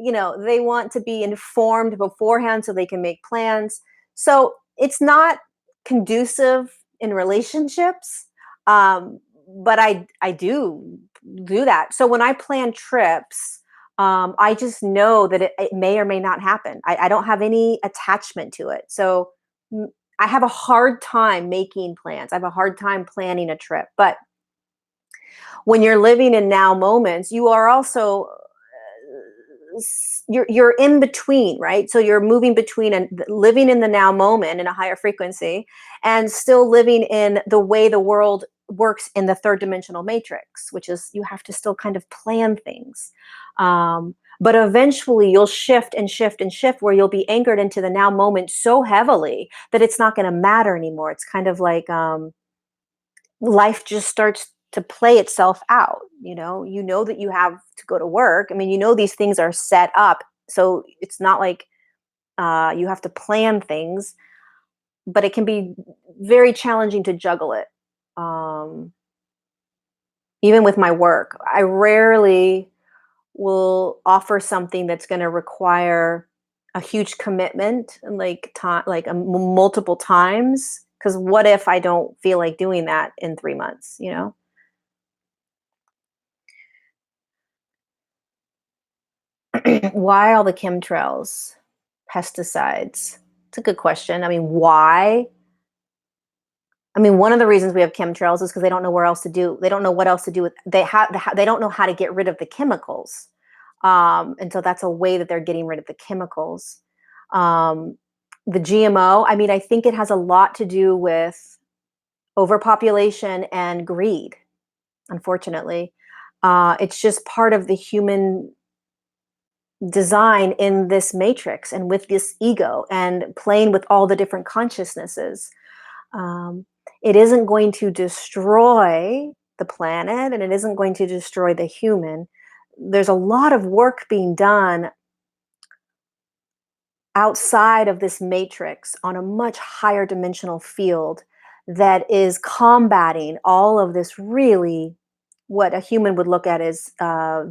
they want to be informed beforehand so they can make plans. So it's not conducive in relationships. Um, but I do that. So when I plan trips, I just know that it may or may not happen. I don't have any attachment to it. So I have a hard time making plans. I have a hard time planning a trip. But when you're living in now moments, you are also you're in between, right? So you're moving between and living in the now moment in a higher frequency, and still living in the way the world works in the third dimensional matrix, which is you have to still kind of plan things. But eventually you'll shift and shift and shift where you'll be anchored into the now moment so heavily that it's not going to matter anymore. It's kind of like life just starts to play itself out. You know that you have to go to work. I mean, these things are set up, so it's not like you have to plan things, but it can be very challenging to juggle it. um, Even with my work, I rarely will offer something that's going to require a huge commitment and like time, like multiple times, because what if I don't feel like doing that in 3 months? Why all the chemtrails, pesticides? It's a good question. I mean, why? I mean, one of the reasons we have chemtrails is because they don't know where else to do. They don't know what else to do with. They don't know how to get rid of the chemicals, and so that's a way that they're getting rid of the chemicals. Um, the GMO. I mean, I think it has a lot to do with overpopulation and greed. Unfortunately, it's just part of the human design in this matrix and with this ego and playing with all the different consciousnesses. Um, it isn't going to destroy the planet and it isn't going to destroy the human. There's a lot of work being done outside of this matrix on a much higher dimensional field that is combating all of this really what a human would look at as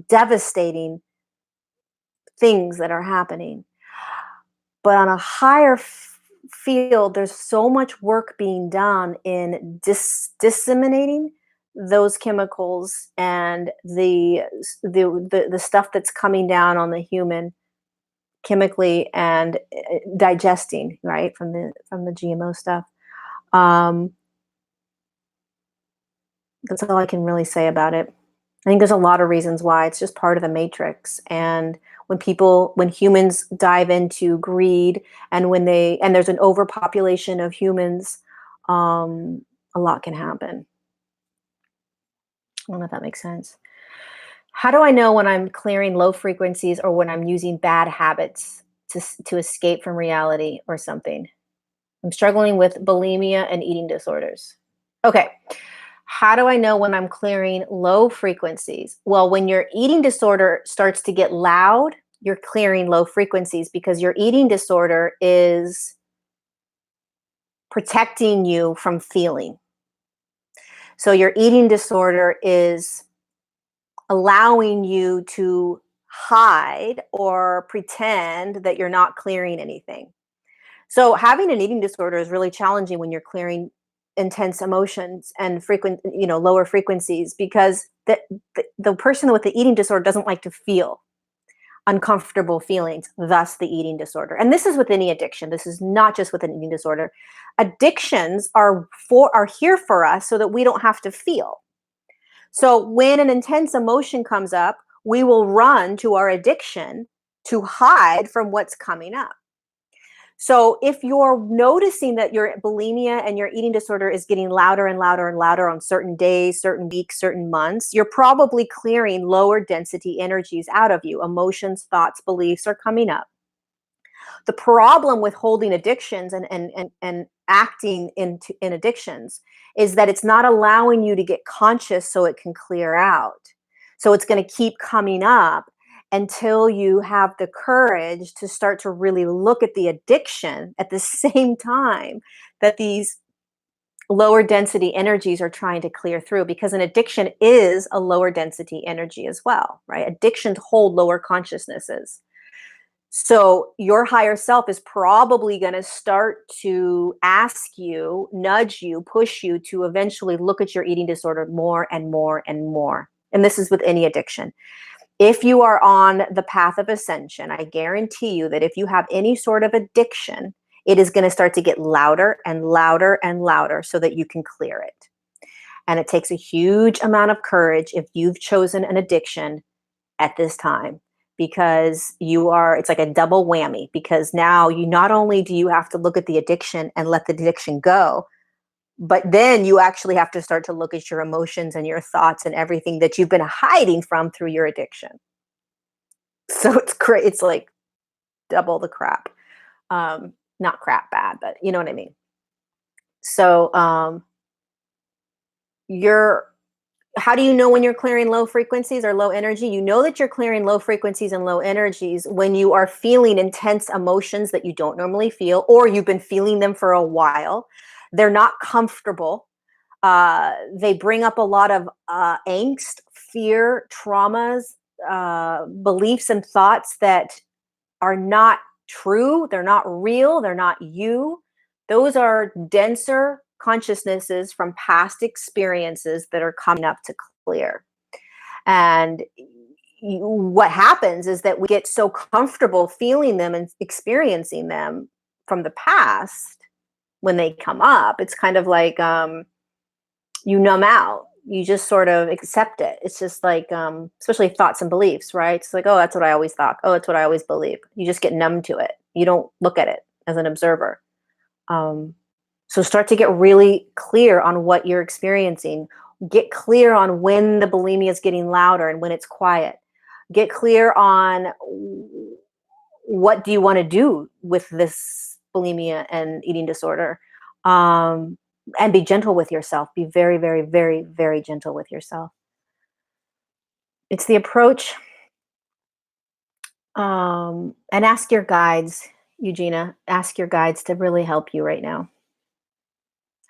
devastating things that are happening. But on a higher field, there's so much work being done in disseminating those chemicals and the stuff that's coming down on the human chemically and digesting, right, from the GMO stuff. Um, that's all I can really say about it. I think there's a lot of reasons why. It's just part of the matrix. And when humans dive into greed, and and there's an overpopulation of humans, a lot can happen. I don't know if that makes sense. How do I know when I'm clearing low frequencies or when I'm using bad habits to escape from reality or something? I'm struggling with bulimia and eating disorders. Okay. How do I know when I'm clearing low frequencies? Well, when your eating disorder starts to get loud, you're clearing low frequencies because your eating disorder is protecting you from feeling. So your eating disorder is allowing you to hide or pretend that you're not clearing anything. So having an eating disorder is really challenging when you're clearing intense emotions and lower frequencies, because the person with the eating disorder doesn't like to feel uncomfortable feelings, thus the eating disorder. And this is with any addiction. This is not just with an eating disorder. Addictions are here for us so that we don't have to feel. So when an intense emotion comes up, we will run to our addiction to hide from what's coming up. So if you're noticing that your bulimia and your eating disorder is getting louder and louder and louder on certain days, certain weeks, certain months, you're probably clearing lower density energies out of you. Emotions, thoughts, beliefs are coming up. The problem with holding addictions and acting in addictions is that it's not allowing you to get conscious so it can clear out. So it's going to keep coming up. until you have the courage to start to really look at the addiction at the same time that these lower density energies are trying to clear through, because an addiction is a lower density energy as well, right? Addictions hold lower consciousnesses. So your higher self is probably going to start to ask you, nudge you, push you to eventually look at your eating disorder more and more and more. And this is with any addiction. If you are on the path of ascension, I guarantee you that if you have any sort of addiction, it is going to start to get louder and louder and louder so that you can clear it. And it takes a huge amount of courage if you've chosen an addiction at this time, because it's like a double whammy, because now you not only do you have to look at the addiction and let the addiction go, but then you actually have to start to look at your emotions and your thoughts and everything that you've been hiding from through your addiction. So it's like double the crap. Not crap bad, but you know what I mean. So you're how do you know when you're clearing low frequencies or low energy? You know that you're clearing low frequencies and low energies when you are feeling intense emotions that you don't normally feel, or you've been feeling them for a while. They're not comfortable. They bring up a lot of angst, fear, traumas, beliefs, and thoughts that are not true. They're not real. They're not you. Those are denser consciousnesses from past experiences that are coming up to clear. And what happens is that we get so comfortable feeling them and experiencing them from the past when they come up. It's kind of like you numb out. You just sort of accept it. It's just like, especially thoughts and beliefs, right? It's like, oh, that's what I always thought. Oh, that's what I always believed. You just get numb to it. You don't look at it as an observer. So start to get really clear on what you're experiencing. Get clear on when the bulimia is getting louder and when it's quiet. Get clear on what do you want to do with this bulimia and eating disorder. And be gentle with yourself. Be very, very, very, very gentle with yourself. It's the approach. And ask your guides, Eugenia, ask your guides to really help you right now.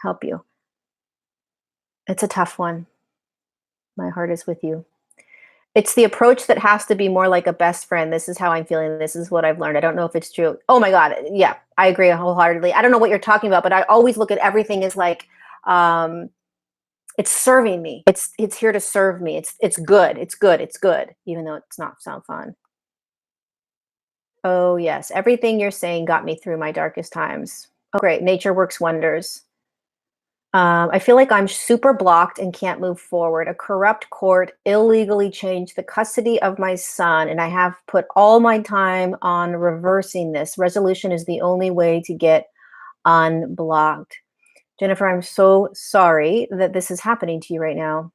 Help you. It's a tough one. My heart is with you. It's the approach that has to be more like a best friend. This is how I'm feeling. This is what I've learned. I don't know if it's true. Oh my God. Yeah, I agree wholeheartedly. I don't know what you're talking about, but I always look at everything as like, it's serving me. It's here to serve me. It's good. It's good. It's good. Even though it's not sound fun. Oh yes. Everything you're saying got me through my darkest times. Oh great. Nature works wonders. I feel like I'm super blocked and can't move forward. A corrupt court illegally changed the custody of my son, and I have put all my time on reversing this. Resolution is the only way to get unblocked. Jennifer, I'm so sorry that this is happening to you right now.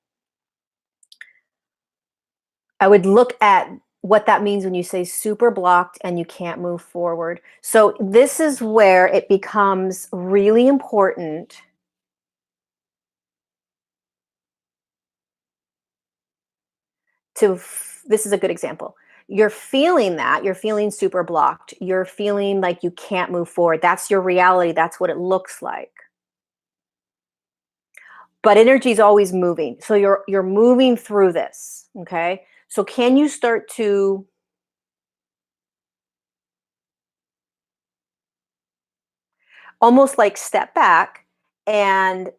I would look at what that means when you say super blocked and you can't move forward. So this is where it becomes really important this is a good example. You're feeling that, you're feeling super blocked, you're feeling like you can't move forward. That's your reality, that's what it looks like. But energy is always moving. So you're moving through this, okay? So can you start to almost like step back, and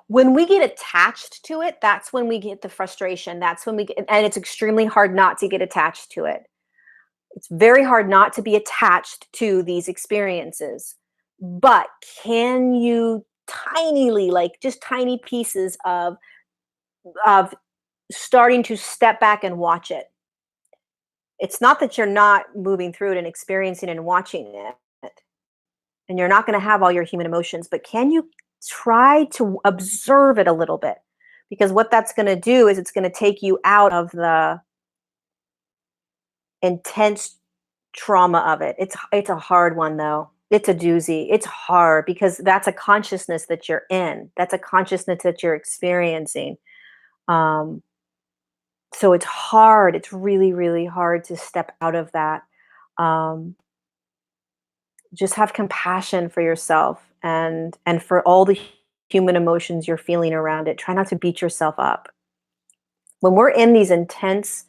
when we get attached to it, that's when we get the frustration. That's when we get, and it's extremely hard not to get attached to it. It's very hard not to be attached to these experiences. But can you tinily, like just tiny pieces of starting to step back and watch it? It's not that you're not moving through it and experiencing and watching it, and you're not going to have all your human emotions, but can you try to observe it a little bit? Because what that's going to do is it's going to take you out of the intense trauma of it. It's a hard one though. It's a doozy. It's hard because that's a consciousness that you're in. That's a consciousness that you're experiencing. Um, So it's hard. It's really, really hard to step out of that. Um, just have compassion for yourself and for all the human emotions you're feeling around it. Try not to beat yourself up. When we're in these intense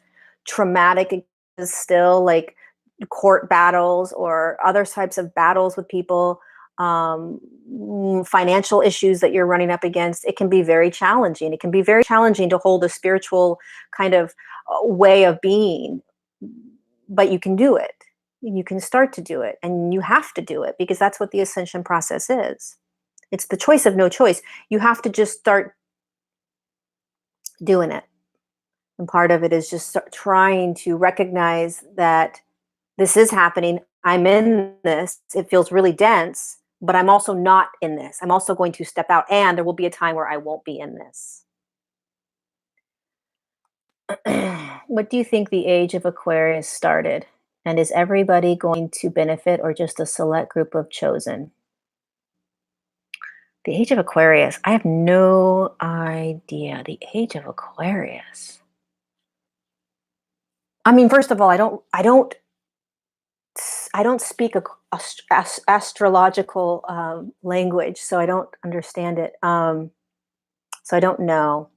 traumatic still like court battles or other types of battles with people, financial issues that you're running up against, it can be very challenging. It can be very challenging to hold a spiritual kind of way of being, but you can do it. You can start to do it, and you have to do it because that's what the ascension process is. It's the choice of no choice. You have to just start doing it. And part of it is just trying to recognize that this is happening. I'm in this. It feels really dense, but I'm also not in this. I'm also going to step out, and there will be a time where I won't be in this. What do you think the age of Aquarius started? And is everybody going to benefit or just a select group of chosen? The age of Aquarius. I have no idea. The age of Aquarius. I mean, first of all, I don't speak astrological language, so I don't understand it. So I don't know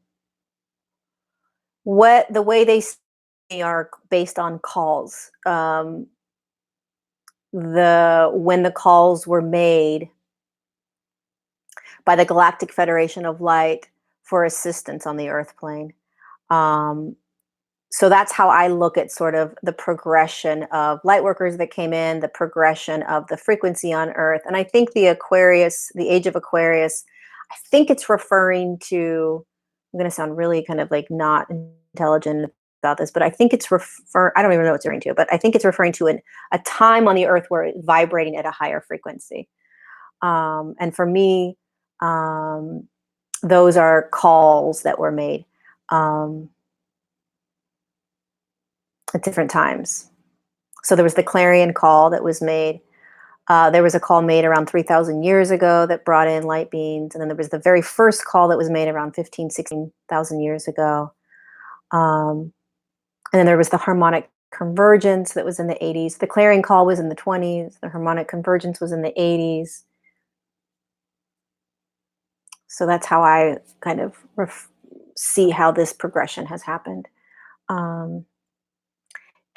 what the way they say are based on calls. The when the calls were made by the Galactic Federation of Light for assistance on the Earth plane. Um, so that's how I look at sort of the progression of light workers that came in, the progression of the frequency on Earth. And I think the age of Aquarius, I think it's referring to, I'm going to sound really kind of like not intelligent about this, but I think I don't even know what it's referring to, but I think it's referring to a time on the Earth where it's vibrating at a higher frequency. And for me, um, those are calls that were made. Um, at different times. So there was the clarion call that was made. There was a call made around 3,000 years ago that brought in light beings. And then there was the very first call that was made around 15, 16,000 years ago. And then there was the harmonic convergence that was in the 80s. The clarion call was in the 20s. The harmonic convergence was in the 80s. So that's how I kind of see how this progression has happened. Um,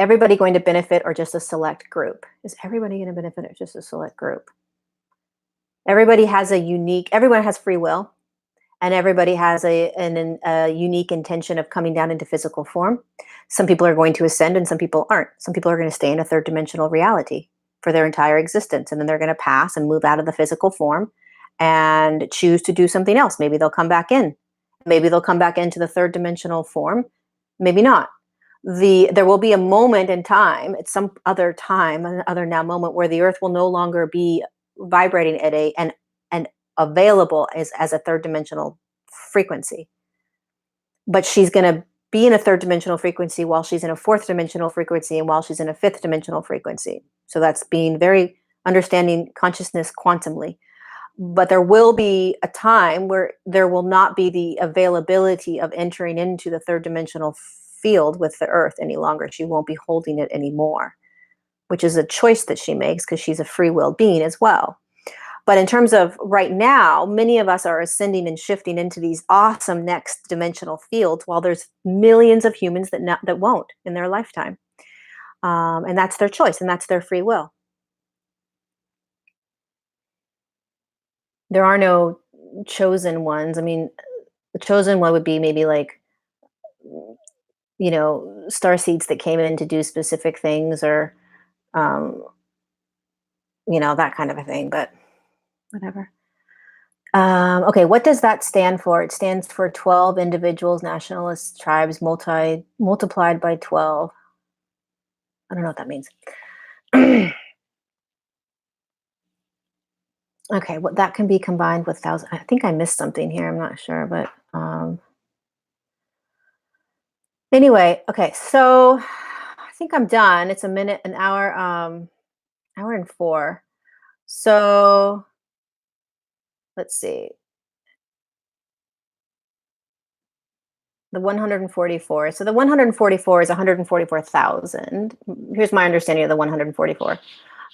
Everybody going to benefit or just a select group? Is everybody going to benefit or just a select group? Everyone has free will, and everybody has a unique intention of coming down into physical form. Some people are going to ascend and some people aren't. Some people are going to stay in a third dimensional reality for their entire existence, and then they're going to pass and move out of the physical form and choose to do something else. Maybe they'll come back in. Maybe they'll come back into the third dimensional form. Maybe not. There will be a moment in time at some other time, another now moment, where the earth will no longer be vibrating at and available as a third dimensional frequency, but she's going to be in a third dimensional frequency while she's in a fourth dimensional frequency and while she's in a fifth dimensional frequency. So that's being very understanding consciousness quantumly. But there will be a time where there will not be the availability of entering into the third dimensional field with the earth any longer. She won't be holding it anymore, which is a choice that she makes because she's a free will being as well. But in terms of right now, many of us are ascending and shifting into these awesome next dimensional fields while there's millions of humans that won't in their lifetime. And that's their choice and that's their free will. There are no chosen ones. I mean, the chosen one would be maybe like, star seeds that came in to do specific things or, um, that kind of a thing, but whatever. Okay, what does that stand for? It stands for 12 individuals, nationalist tribes, multiplied by 12. I don't know what that means. Okay, what that can be combined with thousand. I think I missed something here. I'm not sure, but anyway, okay. So I think I'm done. It's a minute, an hour, hour and four. So let's see. The 144. So the 144 is 144,000. Here's my understanding of the 144.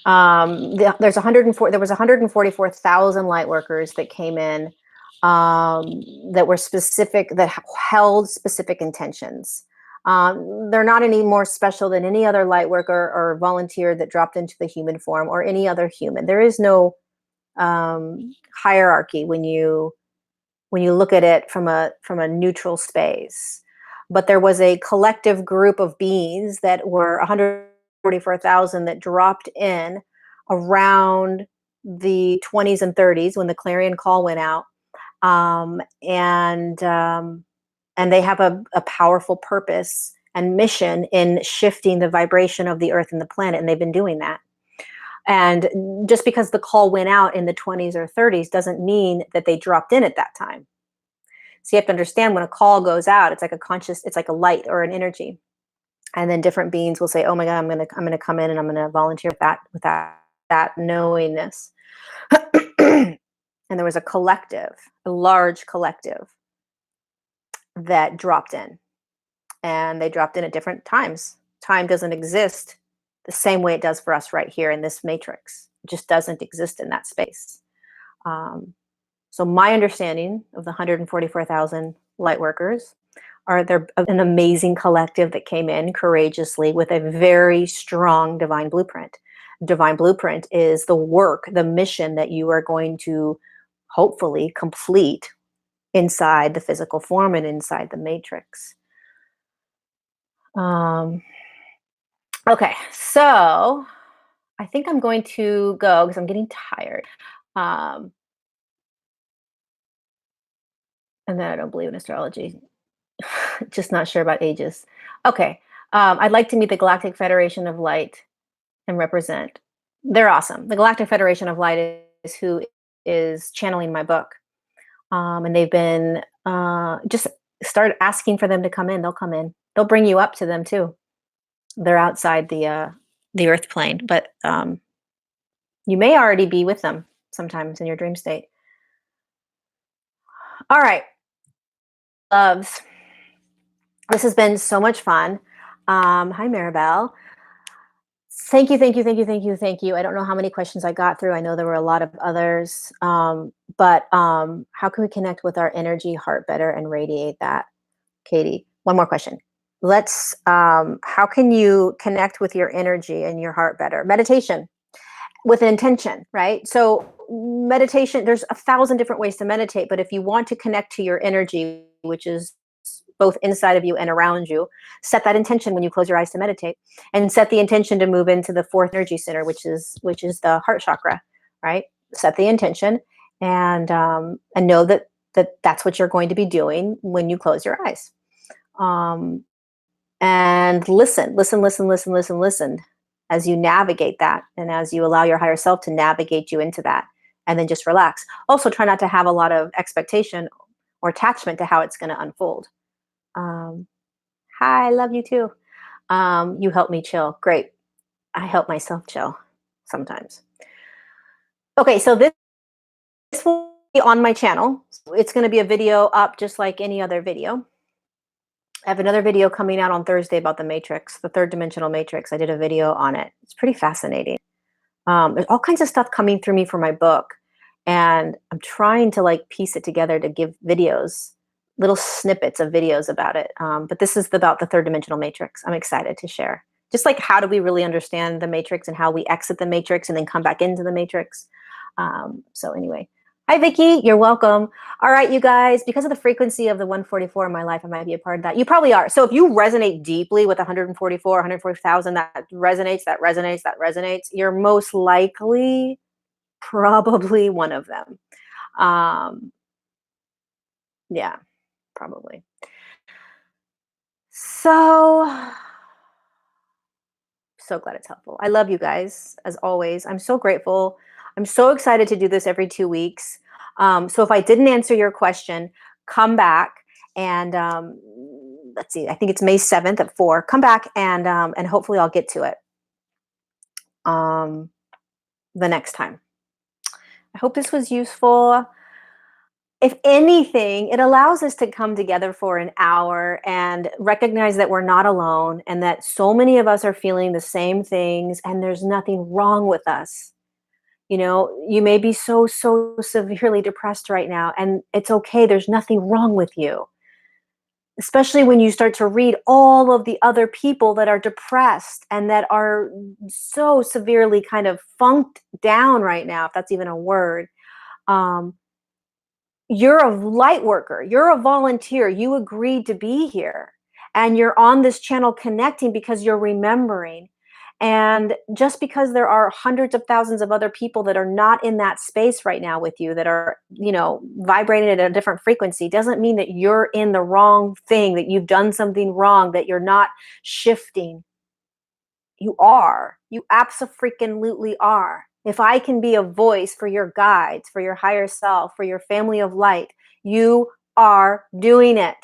There's 104. There was 144,000 light workers that came in, that were specific, that held specific intentions. They're not any more special than any other light worker or volunteer that dropped into the human form or any other human. There is no hierarchy when you look at it from a neutral space. But there was a collective group of beings that were 144,000 that dropped in around the 20s and 30s when the clarion call went out, um, and um, and they have a powerful purpose and mission in shifting the vibration of the earth and the planet, and they've been doing that. And just because the call went out in the 20s or 30s doesn't mean that they dropped in at that time. So you have to understand, when a call goes out, it's like a conscious, it's like a light or an energy. And then different beings will say, "Oh my God, I'm gonna come in and I'm gonna volunteer that knowingness." And there was a collective, a large collective that dropped in, and they dropped in at different times. Time doesn't exist the same way it does for us right here in this matrix. It just doesn't exist in that space. Um, so my understanding of the 144,000 light workers are, they're an amazing collective that came in courageously with a very strong divine blueprint. Divine blueprint is the work, the mission that you are going to hopefully complete inside the physical form and inside the matrix. Um, okay, so I think I'm going to go because I'm getting tired. Um, and then I don't believe in astrology. Just not sure about ages. Okay. I'd like to meet the Galactic Federation of Light and represent. They're awesome. The Galactic Federation of Light is who is channeling my book. And they've been, just start asking for them to come in. They'll come in. They'll bring you up to them too. They're outside the earth plane, but you may already be with them sometimes in your dream state. All right, loves. This has been so much fun. Hi, Maribel. Thank you, thank you, thank you, thank you, thank you. I don't know how many questions I got through. I know there were a lot of others. But how can we connect with our energy heart better and radiate that? Katie, one more question. How can you connect with your energy and your heart better? Meditation with an intention, right? So meditation, there's 1,000 different ways to meditate, but if you want to connect to your energy, which is both inside of you and around you, set that intention when you close your eyes to meditate, and set the intention to move into the fourth energy center, which is the heart chakra, right? Set the intention, and know that's what you're going to be doing when you close your eyes. Um, and listen as you navigate that, and as you allow your higher self to navigate you into that, and then just relax. Also, try not to have a lot of expectation or attachment to how it's going to unfold. um, Hi, love you too. You help me chill. Great. I help myself chill sometimes. Okay, so this will be on my channel. It's going to be a video up just like any other video. I have another video coming out on Thursday about the matrix, the third dimensional matrix. I did a video on it. It's pretty fascinating. There's all kinds of stuff coming through me for my book, and I'm trying to like piece it together to give videos, little snippets of videos about it. But this is about the third dimensional matrix. I'm excited to share. Just like, how do we really understand the matrix and how we exit the matrix and then come back into the matrix. So anyway, hi Vicky, you're welcome. All right, you guys, because of the frequency of the 144 in my life, I might be a part of that. You probably are. So if you resonate deeply with 144, 140,000, that resonates, you're most likely probably one of them. Um, yeah, probably. So glad it's helpful. I love you guys as always. I'm so grateful. I'm so excited to do this every 2 weeks. So if I didn't answer your question, come back and let's see. I think it's May 7th at 4. Come back and hopefully I'll get to it the next time. I hope this was useful. if anything, it allows us to come together for an hour and recognize that we're not alone and that so many of us are feeling the same things and there's nothing wrong with us. You know, you may be so severely depressed right now, and it's okay. There's nothing wrong with you. Especially when you start to read all of the other people that are depressed and that are so severely kind of funked down right now, if that's even a word. Um, you're a light worker, you're a volunteer, you agreed to be here, and you're on this channel connecting because you're remembering. And just because there are hundreds of thousands of other people that are not in that space right now with you, that are, you know, vibrating at a different frequency, doesn't mean that you're in the wrong thing, that you've done something wrong, that you're not shifting. You are. You abso-freaking-lutely are. If I can be a voice for your guides, for your higher self, for your family of light, you are doing it.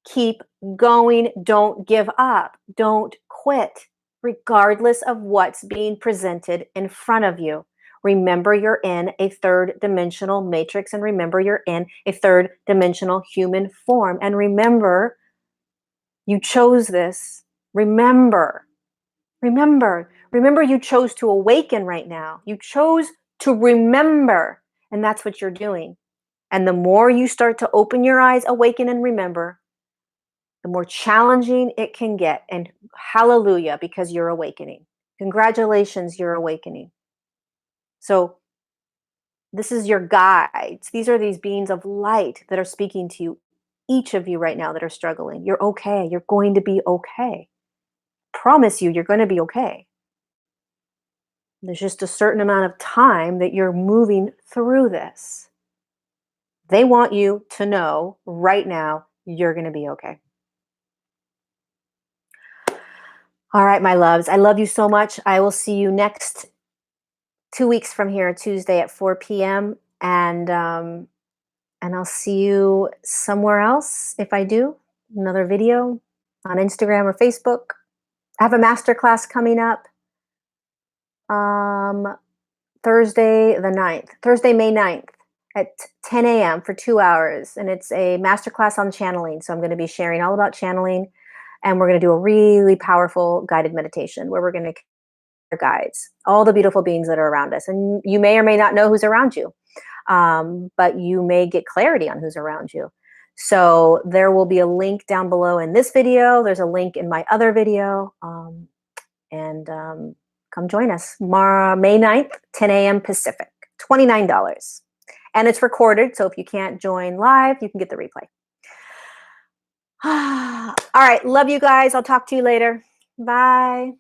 Keep going. Don't give up. Don't quit, regardless of what's being presented in front of you. Remember, you're in a third dimensional matrix, and remember, you're in a third dimensional human form. And remember, you chose this. Remember, you chose to awaken right now. You chose to remember, and that's what you're doing. And the more you start to open your eyes, awaken, and remember, the more challenging it can get. And hallelujah, because you're awakening. Congratulations, you're awakening. So, this is your guides. These are these beings of light that are speaking to you, each of you right now that are struggling. You're okay. You're going to be okay. Promise you, you're going to be okay. There's just a certain amount of time that you're moving through this. They want you to know right now you're going to be okay. All right, my loves. I love you so much. I will see you next 2 weeks from here, Tuesday at 4 p.m. And I'll see you somewhere else if I do another video on Instagram or Facebook. I have a masterclass coming up. Thursday, May 9th at 10 a.m. for 2 hours. And it's a masterclass on channeling. So I'm going to be sharing all about channeling. And we're going to do a really powerful guided meditation where we're going to guides, all the beautiful beings that are around us. And you may or may not know who's around you, but you may get clarity on who's around you. So there will be a link down below in this video. There's a link in my other video. And come join us. May 9th, 10 a.m. Pacific, $29. And it's recorded, so if you can't join live, you can get the replay. All right, love you guys. I'll talk to you later. Bye.